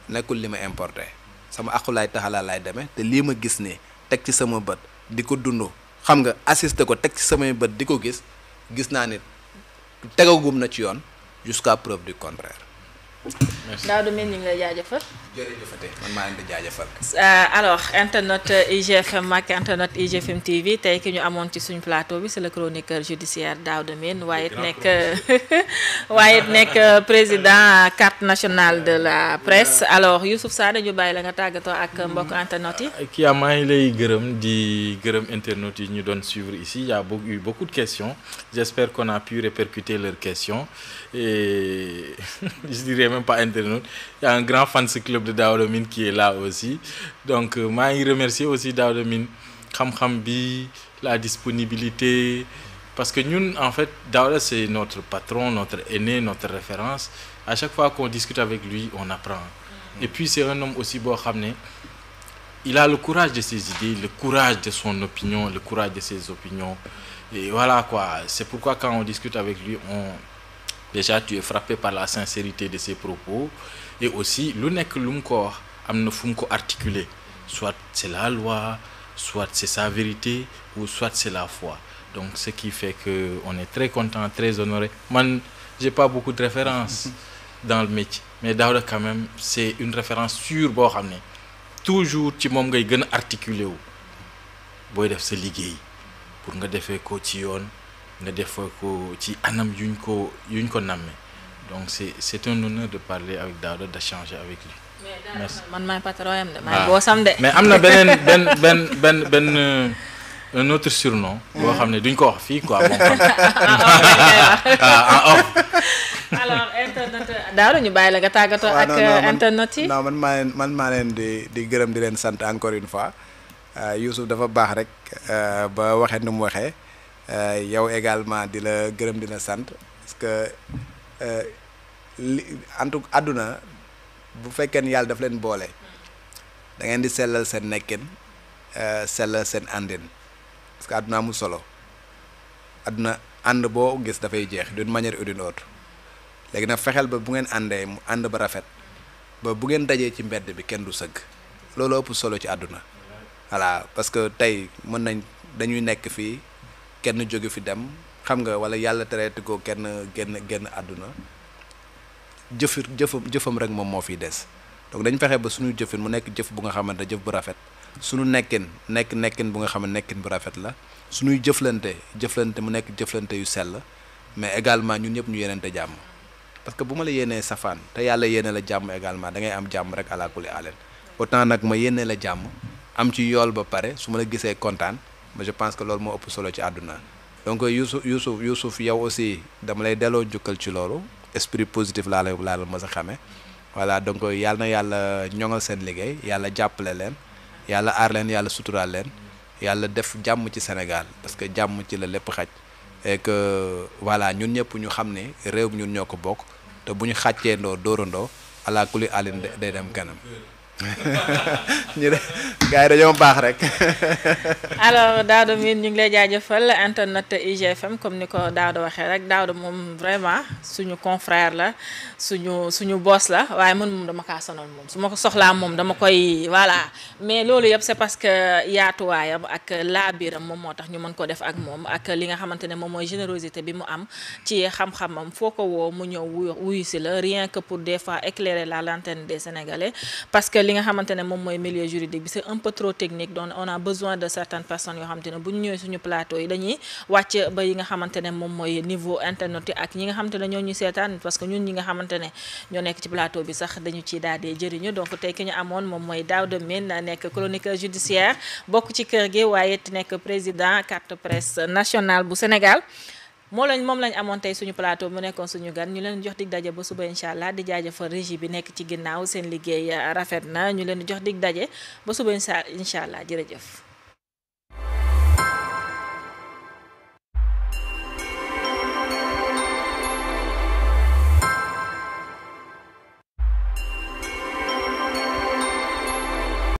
nekkul li ma importé sama aqulaay taxalaa laay demee te lii ma gis nii teg ci sama bët di ko dund xam nga assister ko teg ci samay bët di ko gis naa ni tegagum na ci yoon jusqu'à preuve du contraire.
Daouda Mine ñu ngi lay jaajëfal.
jërëjëfate man maa leen di jaajëfal.
alors internet IGFM ak internet IGFM TV tey ki ñu amoon ci suñu plateau bi c'est le chroniqueur judiciaire Daouda Mine waaye it nekk président carte nationale de la presse alors Youssouf Sané ñu bàyyi la nga tàggatoo ak mbokk internet yi.
kii maa ngi lay gërëm di gërëm internet yi ñu doon suivre ici il y a eu beaucoup de questions j'espère qu'on a pu répercuter leurs questions et je dirais même pas internet il y a un grand fan club de Daouda Mine qui est là aussi donc maa ngi remercier aussi Daouda Mine xam-xam bi la disponibilité parce que ñun en fait Daouda c'est notre patron notre aîné notre référence à chaque fois qu'on discute avec lui on apprend et puis c'est un homme aussi boo xam ne il a le courage de ses idées le courage de son opinion le courage de ses opinions et voilà quoi c'est pourquoi quand on discute avec lui déjà tu es frappé par la sincérité de ses propos et aussi lu nekk lu mu ko wax am na fu mu ko articuler soit c'est la loi soit c'est sa vérité ou soit c'est la foi donc ce qui fait que on est très content très honoré man j'ai pas beaucoup de références dans le métier mais Daouda quand même c'est une référence sûre boo xam ne toujours ci moom ngay gën a articuler wu booy def sa liggéey pour nga defee ko ci yoon nga def ko ci anam yuñ ko nammee donc c'est un honneur de parler avec Daouda d'échanger avec lui. Merci.
man maay patron yam de maay boosam de.
mais am na benn un autre surnom. boo xam ne duñ ko wax fii quoi moom
alors internet Daouda ñu bàyyi la nga tàggatoo ak internet yi.
non man maa leen di gërëm di leen sant encore une fois Youssouf dafa baax rek ba waxee nu mu waxee. yow également di la gërëm di la sant parce que en tout àdduna bu fekkee ni yàlla daf leen boole da ngeen di sellal seen nekkin sellal seen àndin parce que àdduna amul solo àdduna ànd boo gis dafay jeex d'une manière ou d'une autre léegi nag fexeel ba bu ngeen àndee mu ànd ba rafet ba bu ngeen dajee ci mbedd bi kenn du sëgg loolu ëpp solo ci àdduna voilà parce que tey dañuy nekk fii kenn jóge fi dem xam nga wala yàlla traité ko kenn génn àdduna jëfam rek moom moo fiy des donc dañ fexe ba suñu jëfin mu nekk jëf bu nga xamante jëf bu rafet suñu nekkin bu nga xam ne nekkin bu rafet la suñuy jëflante mu nekk jëflante yu sell mais également ñun ñëpp ñu yéeneente jàmm parce que bu ma la yéenee safaan te yàlla yéene la jàmm également da ngay am jàmm rek ala kulli aalen autant nag ma yéene la jàmm am ci yool ba pare su ma la gisee kontaan mais je pense que loolu moo ëpp solo ci àdduna donc Youssouf yow aussi dama lay delloo jukkal ci loolu esprit positif laa la mës a xamee voilà donc yàlla na yàlla ñoŋal seen liggéey yàlla jàppale leen yàlla aar leen yàlla suturaal leen yàlla def jàmm ci Sénégal parce que jàmm ci la lépp xaj et que voilà ñun ñëpp ñu xam ne réew mi ñun ñoo ko bokk te bu ñu xàcceendoo dóorandoo ala kuli alin day dem kanam ñu de gars yi dañoo baax rek.
alors Daouda Mine ñu ngi lay jaajëfal internet IGFM comme ni ko Daouda waxee rek Daouda moom vraiment suñu confrère la suñu boss la waaye man moom dama kaa sonal moom su ma ko soxlaa moom dama koy voilà mais loolu yëpp c'est parce que yaatuwaayam ak laabiram moom moo tax ñu mën ko def ak moom ak li nga xamante ne moom mooy générosité bi mu am ci xam-xamam foo ko woo mu ñëw wuyu si la rien que pour des fois éclairer la lanterne des Sénégalais parce que li nga xamante ne moom mooy milieu juridique bi c'est un peu trop technique donc on a besoin de certaines personnes yoo xamante ne bu ñu ñëwee suñu plateau yi dañuy wàcc ba yi nga xamante ne moom mooy niveau internet yi ak ñi nga xamante ne ñoo ñu seetaan parce que ñun ñi nga xamante ne ñoo nekk ci plateau bi sax dañu ciy daal di jëriñu donc tey ki ñu amoon moom mooy Daouda Mine nekk chroniqueur judiciaire bokk ci kër gi waaye it nekk président carte presse nationale bu Sénégal moom lañ amoon tey suñu plateau mu nekkoon suñu gan ñu leen jox dig daje ba suba incha allah di jaajëfal régie bi nekk ci ginnaaw seen liggéey rafet na ñu leen di jox dig daje ba suba incha allah jërëjëf.